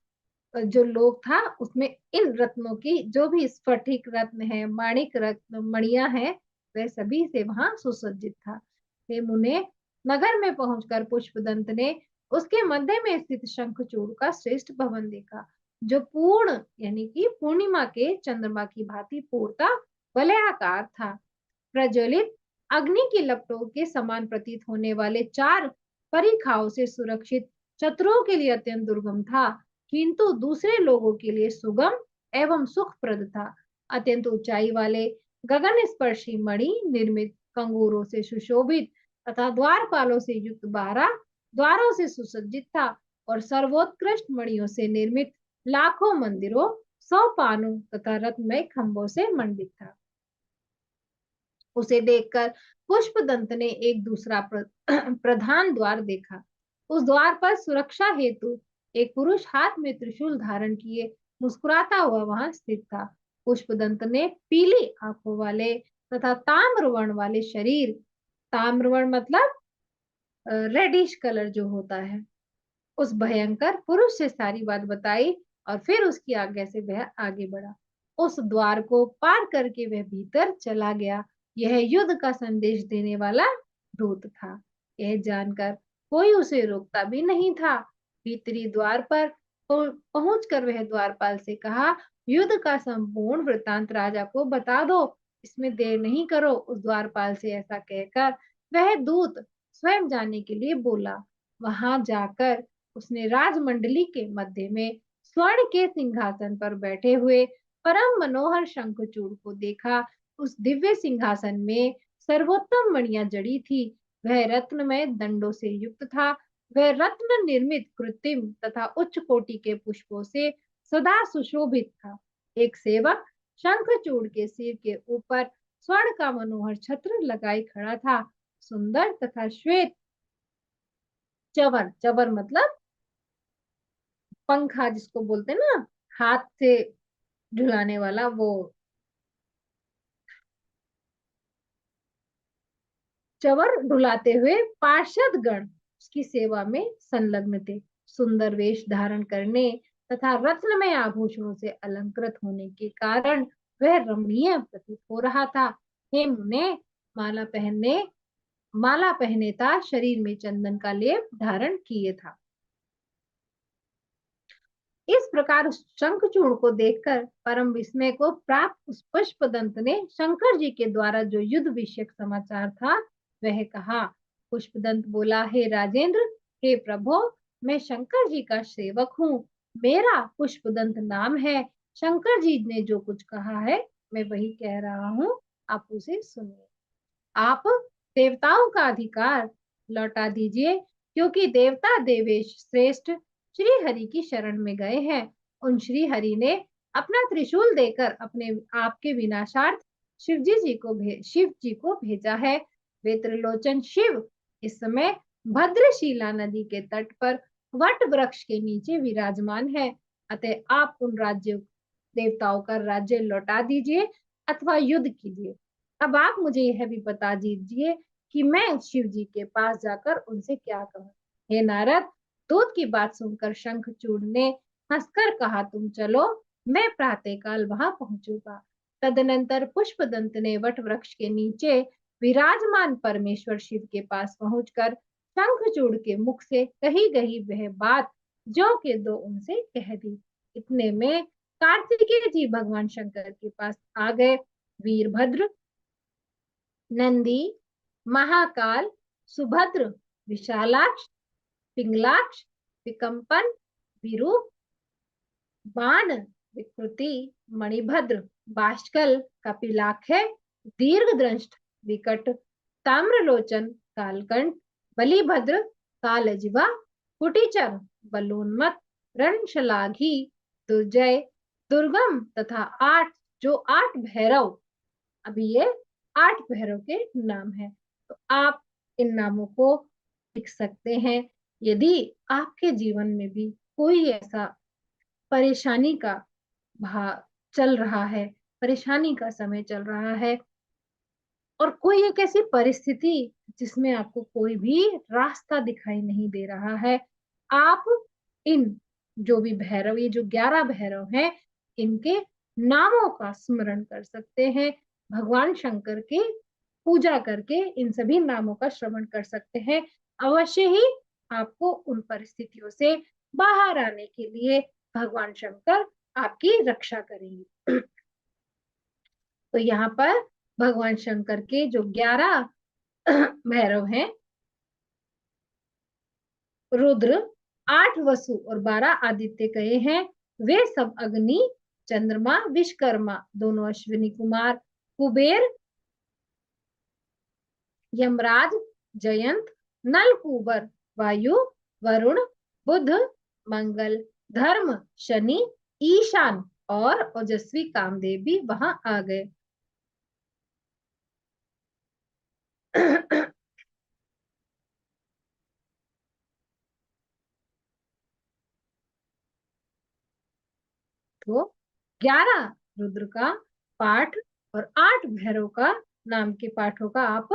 जो लोक था उसमें इन रत्नों की, जो भी स्फटिक रत्न है, माणिक रत्न, मणिया है, वह सभी से वहां सुसज्जित था। हे मुने, नगर में पहुंचकर पुष्पदंत ने उसके मध्य में स्थित शंखचूड़ का श्रेष्ठ भवन देखा, जो पूर्ण यानी कि पूर्णिमा के चंद्रमा की भांति पूर्णता वलयाकार था। प्रज्वलित अग्नि की लपटों के समान प्रतीत होने वाले 4 परिखाओं से सुरक्षित शत्रुओं के लिए अत्यंत दुर्गम था, किंतु दूसरे लोगों के लिए सुगम एवं सुखप्रद था। अत्यंत ऊंचाई वाले गगन स्पर्शी मणि निर्मित कंगूरों से सुशोभित तथा द्वारपालों से युक्त 12 द्वारों से सुसज्जित था और सर्वोत्कृष्ट मणियों से निर्मित लाखों मंदिरों, 100 पानों तथा रत्नमय खंभों से मंडित था। उसे देखकर पुष्पदंत ने एक दूसरा प्रधान द्वार देखा। उस द्वार पर सुरक्षा हेतु एक पुरुष हाथ में त्रिशूल धारण किए मुस्कुराता हुआ वहां स्थित था। पुष्पदंत ने पीली आंखों वाले तथा ताम्रवर्ण वाले शरीर, ताम्रवर्ण मतलब रेडिश कलर जो होता है, उस भयंकर पुरुष से सारी बात बताई और फिर उसकी आज्ञा से वह आगे बढ़ा। उस द्वार को पार करके वह भीतर चला गया। यह युद्ध का संदेश देने वाला दूत था। यह जानकर कोई उसे रोकता भी नहीं था। भीतरी द्वार पर पहुंचकर वह द्वारपाल से कहा, युद्ध का संपूर्ण वृतांत राजा को बता दो, इसमें देर नहीं करो। उस द्वारपाल से ऐसा कहकर वह दूत स्वयं जाने के लिए बोला। वहां जाकर उसने राजमंडली के मध्य में स्वर्ण के सिंहासन पर बैठे हुए परम मनोहर शंखचूड़ को देखा। उस दिव्य सिंहासन में सर्वोत्तम मणियां जड़ी थी। वह रत्नमय दंडों से युक्त था। वह रत्न निर्मित कृत्रिम तथा उच्च कोटि के पुष्पों से सदा सुशोभित था। एक सेवक शंखचूड़ के सिर के ऊपर स्वर्ण का मनोहर छत्र लगाए खड़ा था। सुंदर तथा श्वेत चवर, चवर मतलब पंखा जिसको बोलते हैं ना, हाथ से झुलाने वाला, वो चवर डुलाते हुए पार्षद गण उसकी सेवा में संलग्न थे। सुंदर वेश धारण करने तथा रत्नमय आभूषणों से अलंकृत होने के कारण वह रमणीय प्रतीत हो रहा था। हे मुने, माला पहनने माला पहने था, शरीर में चंदन का लेप धारण किए था। इस प्रकार शंखचूड़ को देखकर परम विस्मय को प्राप्त उस पुष्पदंत ने शंकर जी के द्वारा जो युद्ध विषयक समाचार था वह कहा। पुष्पदंत बोला, हे राजेंद्र, हे प्रभो, मैं शंकर जी का सेवक हूँ, मेरा पुष्पदंत नाम है। शंकर जी ने जो कुछ कहा है मैं वही कह रहा हूँ, आप उसे सुनिए। आप देवताओं का अधिकार लौटा दीजिए, क्योंकि देवता देवेश श्रेष्ठ श्री हरि की शरण में गए हैं। उन श्री हरि ने अपना त्रिशूल देकर अपने आपके विनाशार्थ शिव जी को भेजा है। वे त्रिलोचन शिव इस समय भद्रशिला नदी के तट पर वट वृक्ष के नीचे विराजमान है। अतः आप उन राज्य देवताओं का राज्य लौटा दीजिए अथवा युद्ध कीजिए। अब आप मुझे यह भी बता दीजिए कि मैं शिव जी के पास जाकर उनसे क्या कहूँ। हे नारद, दूत की बात सुनकर शंखचूड़ ने हंसकर कहा, तुम चलो, मैं प्रातःकाल वहां पहुंचूंगा। तदनंतर पुष्पदंत ने वट वृक्ष के नीचे विराजमान परमेश्वर शिव के पास पहुंचकर शंखचूड़ के मुख से कही गई वह बात जो के दो उनसे कह दी। इतने में कार्तिकेय जी भगवान शंकर के पास आ गए। वीरभद्र, नंदी, महाकाल, सुभद्र, विशालाक्ष, पिंगलाक्ष, विकंपन, विरूप, बाण, विकृति, मणिभद्र, बाष्कल, कपिलाक्ष, दीर्घदृष्ट, विकट, ताम्रलोचन, कालकंठ, बलिभद्र, कालजिवा, कुटिचर, बलोन्मत, रणशलाघी, दुर्जय, दुर्गम तथा आठ भैरव। अभी ये 8 भैरव के नाम है। तो आप इन नामों को लिख सकते हैं। यदि आपके जीवन में भी कोई ऐसा परेशानी का भाव चल रहा है, परेशानी का समय चल रहा है, और कोई एक ऐसी परिस्थिति जिसमें आपको कोई भी रास्ता दिखाई नहीं दे रहा है, आप इन जो भी भैरव, ये जो 11 भैरव हैं, इनके नामों का स्मरण कर सकते हैं। भगवान शंकर की पूजा करके इन सभी नामों का श्रवण कर सकते हैं। अवश्य ही आपको उन परिस्थितियों से बाहर आने के लिए भगवान शंकर आपकी रक्षा करेंगे। तो यहाँ पर भगवान शंकर के जो 11 भैरव हैं, रुद्र, 8 वसु और 12 आदित्य कहे हैं, वे सब अग्नि, चंद्रमा, विश्वकर्मा, दोनों अश्विनी कुमार, कुबेर, यमराज, जयंत, नलकूबर, वायु, वरुण, बुध, मंगल, धर्म, शनि, ईशान और ओजस्वी कामदेव भी वहां आ गए। तो 11 रुद्र का पाठ और 8 भैरव का नाम के पाठों का आप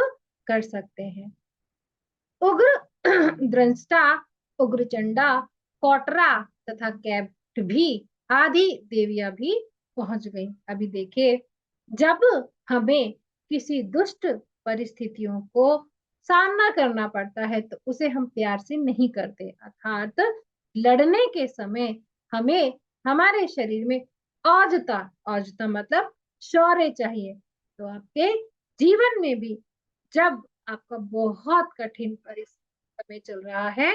कर सकते हैं। उग्र द्रंष्टा, उग्रचंडा, कोटरा तथा कैप्ट भी आदि देवियां भी पहुंच गई। अभी देखिए, जब हमें किसी दुष्ट परिस्थितियों को सामना करना पड़ता है तो उसे हम प्यार से नहीं करते, अर्थात लड़ने के समय हमें हमारे शरीर में औजता, औजता मतलब शौर्य चाहिए। तो आपके जीवन में भी जब आपका बहुत कठिन समय चल रहा है,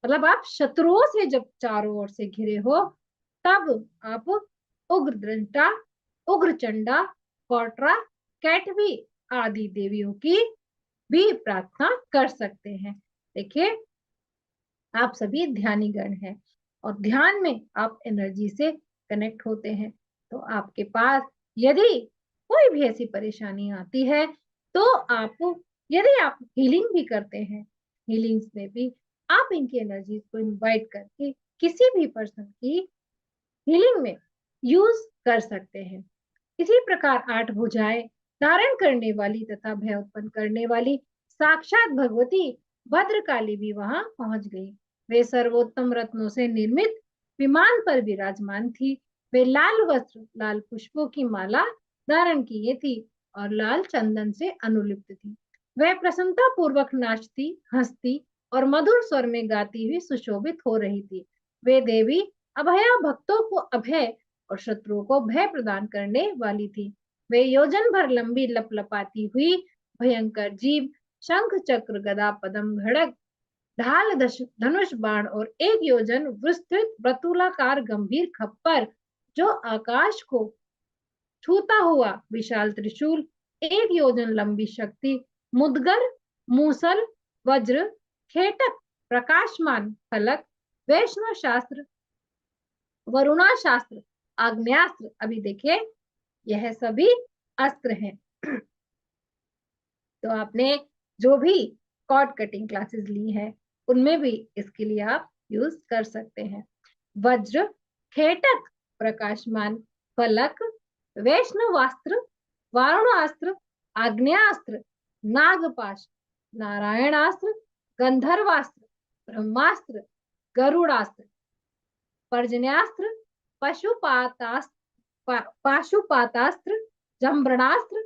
मतलब आप शत्रुओं से जब चारों ओर से घिरे हो, तब आप उग्र दृष्टा, उग्र चंडा, कोटरा, कैटवी आदि देवियों की भी प्रार्थना कर सकते हैं। देखिए, आप सभी ध्यानी गण हैं और ध्यान में आप एनर्जी से कनेक्ट होते हैं। तो आपके पास यदि कोई भी ऐसी परेशानी आती है तो यदि आप हीलिंग भी करते हैं, हीलिंग्स में भी आप इनकी एनर्जी को इनवाइट करके किसी भी पर्सन की हीलिंग में यूज कर सकते हैं। इसी प्रकार 8 भुजाएं धारण करने वाली तथा भय उत्पन्न करने वाली साक्षात भगवती भद्रकाली भी वहां पहुंच गई। वे सर्वोत्तम रत्नों से निर्मित विमान पर विराजमान थी। वे लाल वस्त्र, लाल पुष्पों की माला धारण किए थी और लाल चंदन से अनुलिप्त थी। वह प्रसन्नता पूर्वक नाचती, हंसती और मधुर स्वर में गाती हुई सुशोभित हो रही थी। वे देवी अभया भक्तों को अभय और शत्रुओं को भय प्रदान करने वाली थी। वे योजन भर लंबी लपलपाती हुई भयंकर जीव, शंख चक्र गदा पद्म घड़क ढाल धनुष बाण और एक योजन विस्तृत वर्तुलाकार गंभीर खप्पर, जो आकाश को छूता हुआ विशाल त्रिशूल, एक योजन लंबी शक्ति, मुदगर, मूसल, वज्र, खेटक, प्रकाशमान फलक, वैष्णव शास्त्र, वरुणा शास्त्र, आग्नेयास्त्र। अभी देखिए यह सभी अस्त्र हैं। तो आपने जो भी कॉर्ड कटिंग क्लासेस ली है उनमें भी इसके लिए आप यूज कर सकते हैं। वज्र, खेटक, प्रकाशमान फलक, वैष्णवास्त्र, वारुणास्त्र, आग्नेयास्त्र, नागपाश, नारायणास्त्र, गंधर्वास्त्र, ब्रह्मास्त्र, गरुड़ास्त्र, पर्जन्यास्त्र, पाशुपातास्त्र, जम्भ्रणास्त्र,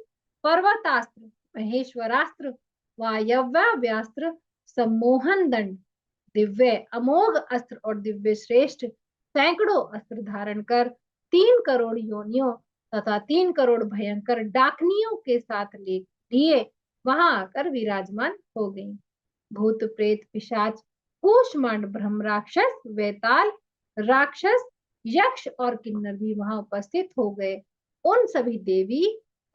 पर्वतास्त्र, महेश्वरास्त्र, वायव्यास्त्र, सम्मोहन दंड, दिव्य अमोघ अस्त्र और दिव्य श्रेष्ठ सैकड़ों अस्त्र धारण कर 3 करोड़ योनियों तथा 3 करोड़ भयंकर डाकनियों के साथ लिए वहां आकर विराजमान हो गई। भूत प्रेत पिशाच कूष्मांड ब्रह्म राक्षस वेताल राक्षस यक्ष और किन्नर भी वहां उपस्थित हो गए। उन सभी देवी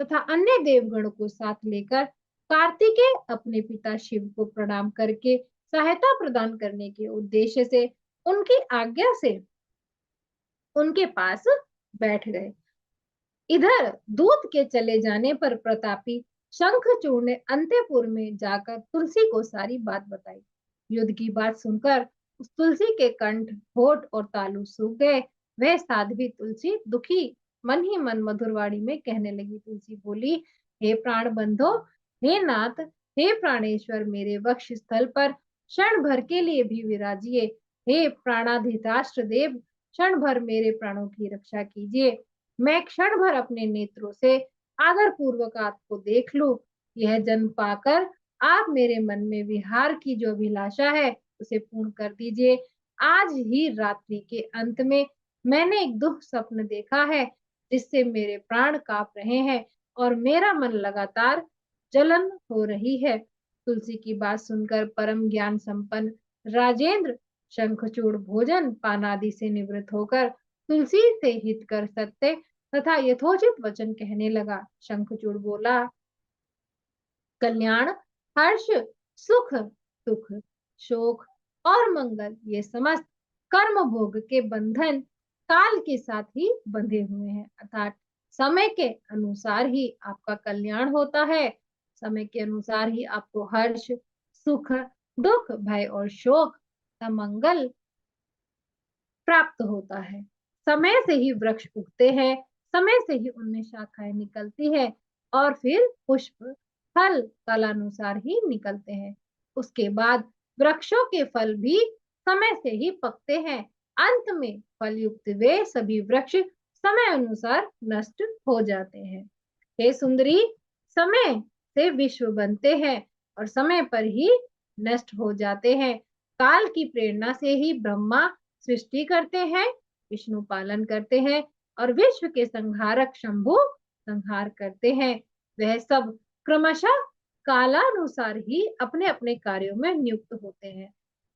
तथा अन्य देवगणों को साथ लेकर कार्तिकेय अपने पिता शिव को प्रणाम करके सहायता प्रदान करने के उद्देश्य से उनकी आज्ञा से उनके पास बैठ गए। इधर दूत के चले जाने पर प्रतापी शंखचूड़ ने अंतपुर में जाकर तुलसी को सारी बात बताई। युद्ध की बात सुनकर उस तुलसी के कंठ, होठ और तालु सूख गए। वह साध्वी तुलसी दुखी मन ही मन मधुरवाणी में कहने लगी। तुलसी बोली, हे प्राण बंधो, हे नाथ, हे प्राणेश्वर, मेरे वक्ष स्थल पर क्षण भर के लिए भी विराजिए। हे प्राणाधिताष्ट्र देव, क्षण भर मेरे प्राणों की रक्षा कीजिए। मैं क्षण भर अपने नेत्रों से आदर पूर्वक आपको देख लूं। यह जन्म पाकर आप मेरे मन में विहार की जो अभिलाषा है उसे पूर्ण कर दीजिए। आज ही रात्रि के अंत में मैंने एक दुख स्वप्न देखा है जिससे मेरे प्राण कांप रहे हैं और मेरा मन लगातार जलन हो रही है। तुलसी की बात सुनकर परम ज्ञान संपन्न राजेंद्र शंखचूड़ भोजन पान आदि से निवृत्त होकर तुलसी से हित कर सत्य तथा यथोचित वचन कहने लगा। शंखचूड़ बोला, कल्याण, हर्ष, सुख, सुख, शोक और मंगल ये समस्त कर्म भोग के बंधन काल के साथ ही बंधे हुए हैं, अर्थात समय के अनुसार ही आपका कल्याण होता है। समय के अनुसार ही आपको हर्ष, सुख, दुख, भय और शोक का मंगल प्राप्त होता है। समय से ही वृक्ष उगते हैं, समय से ही उनमें शाखाएं निकलती है और फिर पुष्प, फल कालानुसार ही निकलते हैं। उसके बाद वृक्षों के फल भी समय से ही पकते हैं। अंत में फल युक्त वे सभी वृक्ष समय अनुसार नष्ट हो जाते हैं। हे सुंदरी, समय से विश्व बनते हैं और समय पर ही नष्ट हो जाते हैं। काल की प्रेरणा से ही ब्रह्मा सृष्टि करते हैं, विष्णु पालन करते हैं और विश्व के संहारक शंभु संहार करते हैं। वह सब क्रमशः कालानुसार ही अपने अपने कार्यों में नियुक्त होते हैं।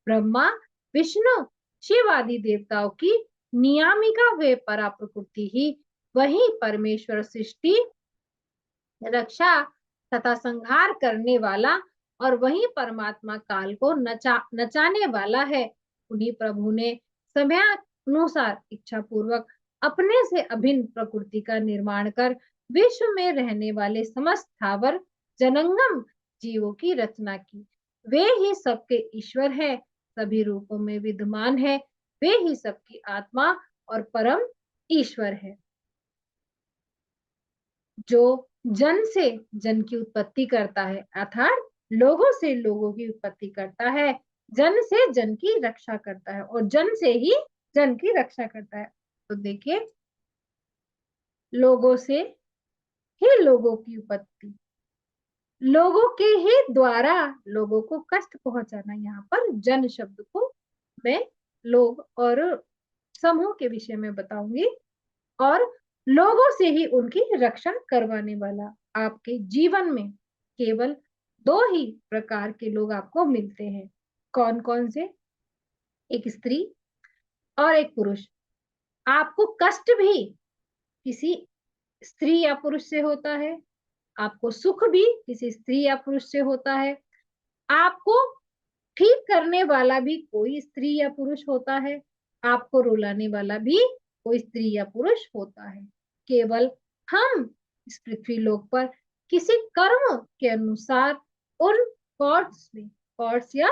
ब्रह्मा, विष्णु, शिव आदि देवताओं की नियामिका वे परा प्रकृति ही वही परमेश्वर सृष्टि, रक्षा तथा संहार करने वाला और वही परमात्मा काल को नचाने वाला है। उन्हीं प्रभु ने समयानुसार इच्छा पूर्वक अपने से अभिन्न प्रकृति का निर्माण कर विश्व में रहने वाले समस्त स्थावर जंगम जीवों की रचना की। वे ही सबके ईश्वर है, सभी रूपों में विद्यमान है। वे ही सबकी आत्मा और परम ईश्वर है, जो जन से जन की उत्पत्ति करता है, अर्थात लोगों से लोगों की उत्पत्ति करता है, जन से जन की रक्षा करता है और जन से ही जन की रक्षा करता है। तो देखिए, लोगों से ही लोगों की उत्पत्ति, लोगों के ही द्वारा लोगों को कष्ट पहुंचाना। यहाँ पर जन शब्द को मैं लोग और समूह के विषय में बताऊंगी। और लोगों से ही उनकी रक्षा करवाने वाला। आपके जीवन में केवल दो ही प्रकार के लोग आपको मिलते हैं। कौन कौन से? एक स्त्री और एक पुरुष। आपको कष्ट भी किसी स्त्री या पुरुष से होता है, आपको सुख भी किसी स्त्री या पुरुष से होता है, आपको ठीक करने वाला भी कोई स्त्री या पुरुष होता है, आपको रुलाने वाला भी कोई स्त्री या पुरुष होता है। केवल हम इस पृथ्वी लोक पर किसी कर्म के अनुसार उन कॉर्ड्स या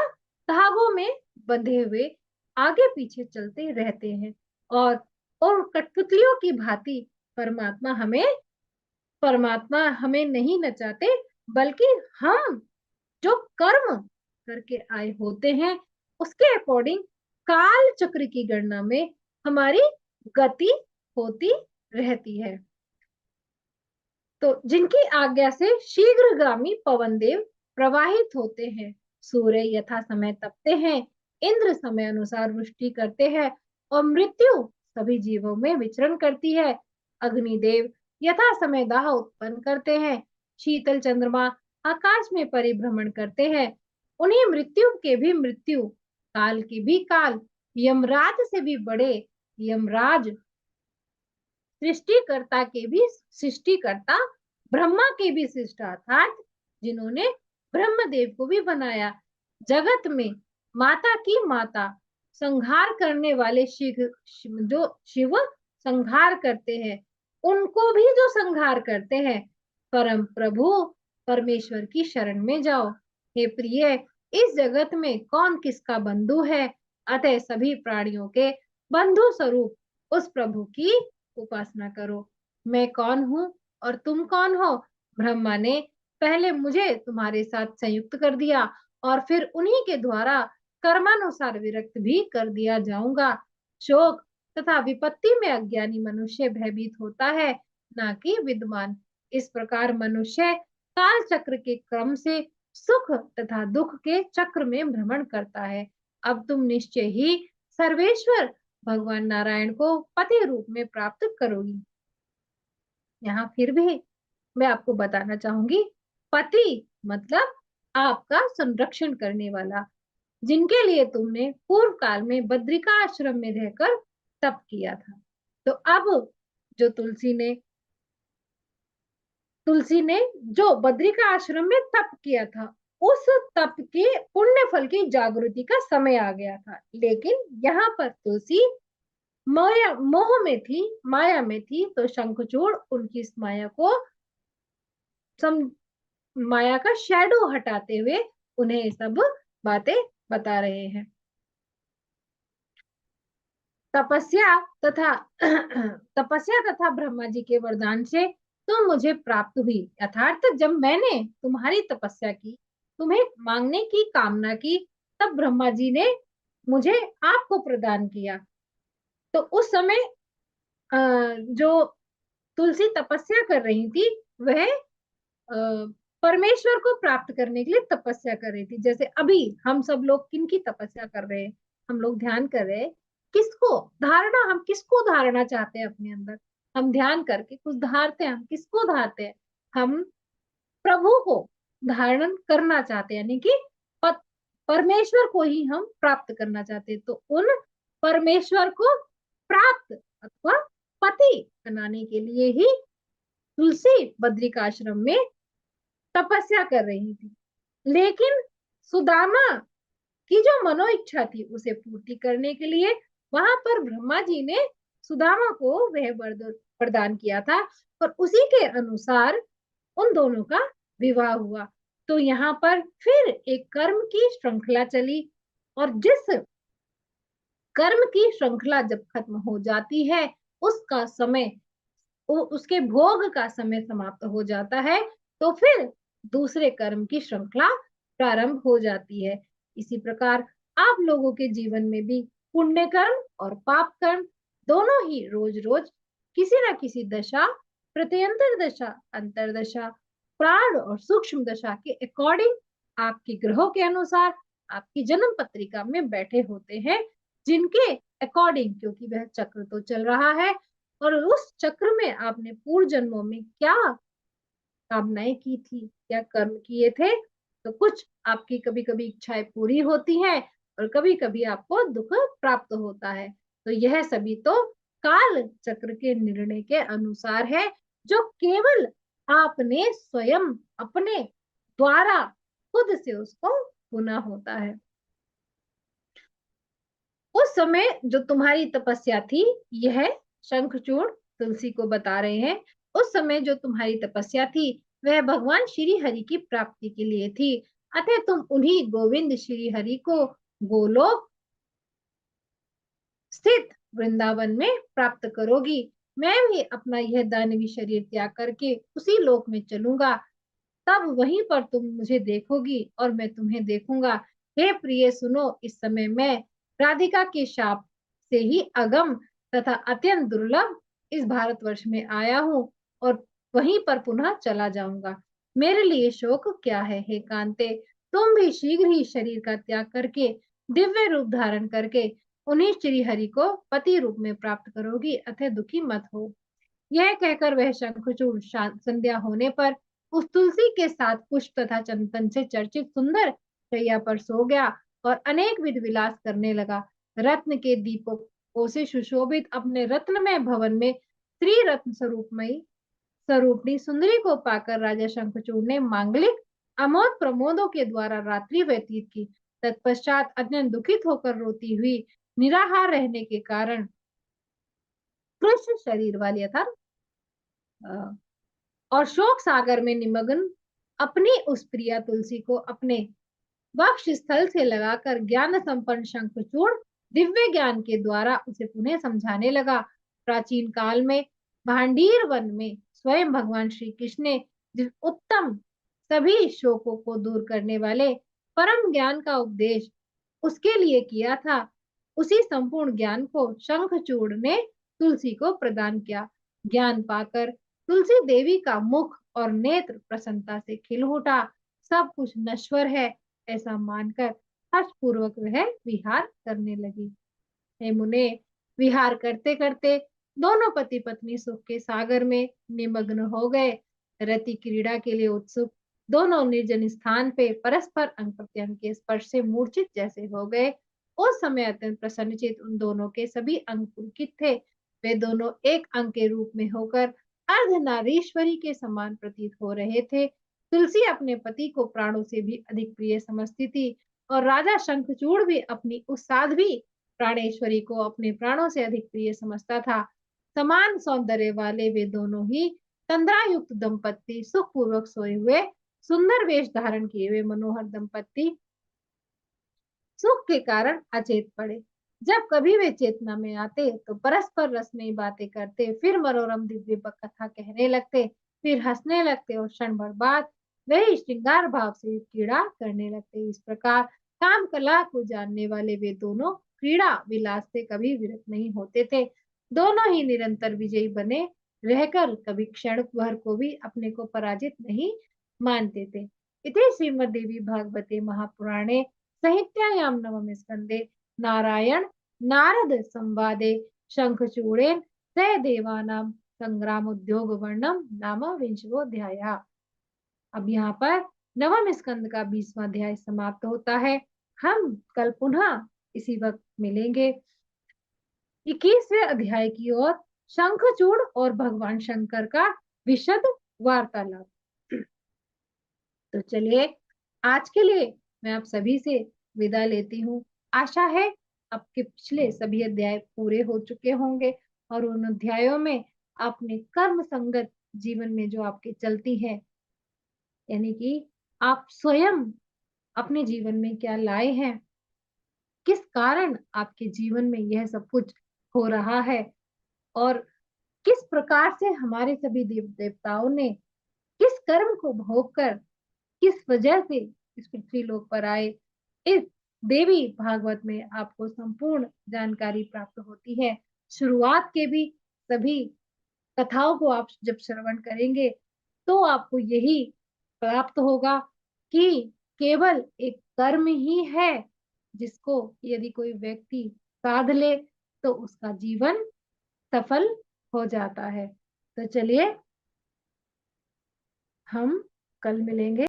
धागों में बंधे हुए आगे पीछे चलते रहते हैं। और कठपुतलियों की भांति परमात्मा हमें नहीं नचाते, बल्कि हम जो कर्म करके आए होते हैं उसके अकॉर्डिंग काल चक्र की गणना में हमारी गति होती रहती है। तो जिनकी आज्ञा से शीघ्रगामी पवन देव प्रवाहित होते हैं, सूर्य यथा समय तपते हैं, इंद्र समय अनुसार वृष्टि करते हैं, और मृत्यु सभी जीवों में विचरण करती है। अग्निदेव यथा समय दाह उत्पन्न करते हैं, शीतल चंद्रमा आकाश में परिभ्रमण करते हैं। उन्हीं मृत्यु के भी मृत्यु, काल के भी काल, यमराज से भी बड़े यमराज, सृष्टिकर्ता के भी सृष्टिकर्ता, ब्रह्मा के भी सृष्टा, अर्थात जिन्होंने ब्रह्मदेव को भी बनाया, जगत में माता की माता, संहार करने वाले जो शिव संहार करते हैं, उनको भी जो संहार करते हैं, परम प्रभु परमेश्वर की शरण में जाओ। हे प्रिय, इस जगत में कौन किसका बंधु है? अतः सभी प्राणियों के बंधु स्वरूप उस प्रभु की उपासना करो। मैं कौन हूँ और तुम कौन हो? ब्रह्मा ने पहले मुझे तुम्हारे साथ संयुक्त कर दिया और फिर उन्हीं के द्वारा कर्मानुसार विरक्त भी कर दिया जाऊंगा। शोक तथा विपत्ति में अज्ञानी मनुष्य भयभीत होता है, ना कि विद्वान। इस प्रकार मनुष्य काल चक्र के क्रम से सुख तथा दुख के चक्र में भ्रमण करता है। अब तुम निश्चय ही सर्वेश्वर भगवान नारायण को पति रूप में प्राप्त करोगी। यहाँ फिर भी मैं आपको बताना चाहूंगी, पति मतलब आपका संरक्षण करने वाला, जिनके लिए तुमने पूर्व काल में बद्रिका आश्रम में रहकर तप किया था। तो अब जो तुलसी ने जो बद्रिका आश्रम में तप किया था, उस तप के पुण्य फल की जागृति का समय आ गया था। लेकिन यहाँ पर तुलसी माया में थी, तो शंखचूड़ उनकी इस माया का शैडो हटाते हुए उन्हें सब बातें बता रहे हैं। तपस्या तथा ब्रह्मा जी के वरदान से तुम मुझे प्राप्त हुई। अर्थात जब मैंने तुम्हारी तपस्या की, तुम्हें मांगने की कामना की, तब ब्रह्मा जी ने मुझे आपको प्रदान किया। तो उस समय जो तुलसी तपस्या कर रही थी, वह परमेश्वर को प्राप्त करने के लिए तपस्या कर रही थी। जैसे अभी हम सब लोग किनकी तपस्या कर रहे हैं? हम लोग ध्यान कर रहे हैं। हम किसको धारणा चाहते हैं अपने अंदर? हम ध्यान करके कुछ धारते हैं। हम किसको धारते हैं? हम प्रभु को धारण करना चाहते हैं, यानी कि परमेश्वर को ही हम प्राप्त करना चाहते हैं। तो उन परमेश्वर को प्राप्त अथवा पति बनाने के लिए ही तुलसी बद्रिकाश्रम में तपस्या कर रही थी। लेकिन सुदामा की जो मनो इच्छा थी, उसे पूर्ति करने के लिए वहां पर ब्रह्मा जी ने सुदामा को वह वरदान किया था, और उसी के अनुसार उन दोनों का विवाह हुआ। तो यहाँ पर फिर एक कर्म की श्रृंखला चली, और जिस कर्म की श्रृंखला जब खत्म हो जाती है, उसका समय, उसके भोग का समय समाप्त हो जाता है, तो फिर दूसरे कर्म की श्रृंखला प्रारंभ हो जाती है। इसी प्रकार आप लोगों के जीवन में भी पुण्य कर्म और पाप कर्म दोनों ही रोज रोज किसी न किसी दशा, प्रत्यंतर दशा, अंतरदशा प्राण और सूक्ष्म दशा के अकॉर्डिंग आपके ग्रहों के अनुसार आपकी जन्म पत्रिका में बैठे होते हैं, जिनके अकॉर्डिंग, क्योंकि वह चक्र तो चल रहा है और उस चक्र में आपने पूर्व जन्मों में क्या कामनाएं की थी, क्या कर्म किए थे, तो कुछ आपकी कभी कभी इच्छाएं पूरी होती हैं और कभी कभी आपको दुख प्राप्त होता है। तो यह सभी तो काल चक्र के निर्णय के अनुसार है, जो केवल आपने स्वयं अपने द्वारा खुद से उसको पुनः होता है। उस समय जो तुम्हारी तपस्या थी, यह शंखचूड़ तुलसी को बता रहे हैं, उस समय जो तुम्हारी तपस्या थी वह भगवान श्री हरि की प्राप्ति के लिए थी। अतः तुम उन्हीं गोविंद श्री हरि को गोलोक स्थित वृंदावन में प्राप्त करोगी। मैं भी अपना यह दानवी शरीर त्याग करके उसी लोक में चलूंगा, तब वहीं पर तुम मुझे देखोगी और मैं तुम्हें देखूंगा। हे प्रिय सुनो, इस समय मैं राधिका के शाप से ही अगम तथा अत्यंत दुर्लभ इस भारतवर्ष में आया हूँ और वहीं पर पुनः चला जाऊंगा। मेरे लिए शोक क्या है हे कांते, तुम भी शीघ्र ही शरीर का त्याग करके दिव्य रूप धारण करके उन्हीं श्री हरि को पति रूप में प्राप्त करोगी, अतः दुखी मत हो। यह कहकर वह शंखचूड़ संध्या होने पर उस तुलसी के साथ पुष्प तथा चंदन से चर्चित सुंदर शैया पर सो गया और अनेक विध विलास करने लगा। रत्न के दीपकों से सुशोभित अपने रत्नमय भवन में श्री रत्न स्वरूपणी सुंदरी को पाकर राजा शंखचूड़ ने मांगलिक अमोद प्रमोदों के द्वारा रात्रि व्यतीत की। तत्पश्चात अत्यंत दुखित होकर रोती हुई निराहार रहने के कारण कृष्ण शरीर वाली अर्थात और शोक सागर में निमग्न अपनी उस प्रिया तुलसी को अपने वक्ष स्थल से लगाकर ज्ञान संपन्न शंखचूड़ दिव्य ज्ञान के द्वारा उसे पुनः समझाने लगा। प्राचीन काल में भांडीर वन में स्वयं भगवान श्री कृष्ण ने जिस उत्तम सभी शोकों को दूर करने वाले परम ज्ञान का उपदेश उसके लिए किया था, उसी संपूर्ण ज्ञान को शंखचूड़ ने तुलसी को प्रदान किया। ज्ञान पाकर तुलसी देवी का मुख और नेत्र प्रसन्नता से खिल उठा। सब कुछ नश्वर है ऐसा मानकर हर्षपूर्वक वह विहार करने लगी। हे मुने, विहार करते करते दोनों पति पत्नी सुख के सागर में निमग्न हो गए। रति क्रीड़ा के लिए उत्सुक दोनों निर्जन स्थान पे परस्पर अंग प्रत्यंग के स्पर्श से मूर्छित जैसे हो गए। उस समय अत्यंत प्रसन्नचित उन दोनों के सभी अंग पुलकित थे। वे दोनों एक अंग के रूप में होकर अर्धनारीश्वरी के समान प्रतीत हो रहे थे। तुलसी अपने पति को प्राणों से भी अधिक प्रिय समझती थी और राजा शंखचूड़ भी अपनी उस साध्वी प्राणेश्वरी को अपने प्राणों से अधिक प्रिय समझता था। समान सौंदर्य वाले वे दोनों ही तंद्रायुक्त दंपत्ति सुखपूर्वक सोए हुए सुंदर वेश धारण किए हुए मनोहर दंपत्ति सुख के कारण अचेत पड़े। जब कभी वे चेतना में आते तो परस्पर रसमयी बातें करते, फिर मनोरम दिव्य कथा कहने लगते, फिर हंसने लगते और क्षण भर बाद वही श्रृंगार भाव से क्रीड़ा करने लगते। इस प्रकार काम कला को जानने वाले वे दोनों क्रीड़ा विलास से कभी विरत नहीं होते थे। दोनों ही निरंतर विजयी बने रहकर कभी क्षण भर को भी अपने को पराजित नहीं मानते थे। इति श्रीमद्देवी भागवते महापुराणे साहित्यायां नवम स्कंदे नारायण नारद संवादे शंखचूड़ेन सह देवानां संग्राम उद्योग वर्णम नाम विंशोऽध्याय। अब यहाँ पर नवम स्कंद का 20वां अध्याय समाप्त होता है। हम कल पुनः इसी वक्त मिलेंगे 21वें अध्याय की ओर, शंखचूड़ और भगवान शंकर का विशद वार्तालाप। तो चलिए, आज के लिए मैं आप सभी से विदा लेती हूँ। आशा है आपके पिछले सभी अध्याय पूरे हो चुके होंगे और उन अध्यायों में आपने कर्म संगत जीवन में जो आपके चलती है, यानी कि आप स्वयं अपने जीवन में क्या लाए हैं, किस कारण आपके जीवन में यह सब कुछ हो रहा है और किस प्रकार से हमारे सभी देव देवताओं ने किस कर्म को भोग कर किस वजह से इस पृथ्वी लोक पर आए, इस देवी भागवत में आपको संपूर्ण जानकारी प्राप्त होती है। शुरुआत के भी सभी कथाओं को आप जब श्रवण करेंगे तो आपको यही प्राप्त होगा कि केवल एक कर्म ही है जिसको यदि कोई व्यक्ति साध ले तो उसका जीवन सफल हो जाता है। तो चलिए हम कल मिलेंगे।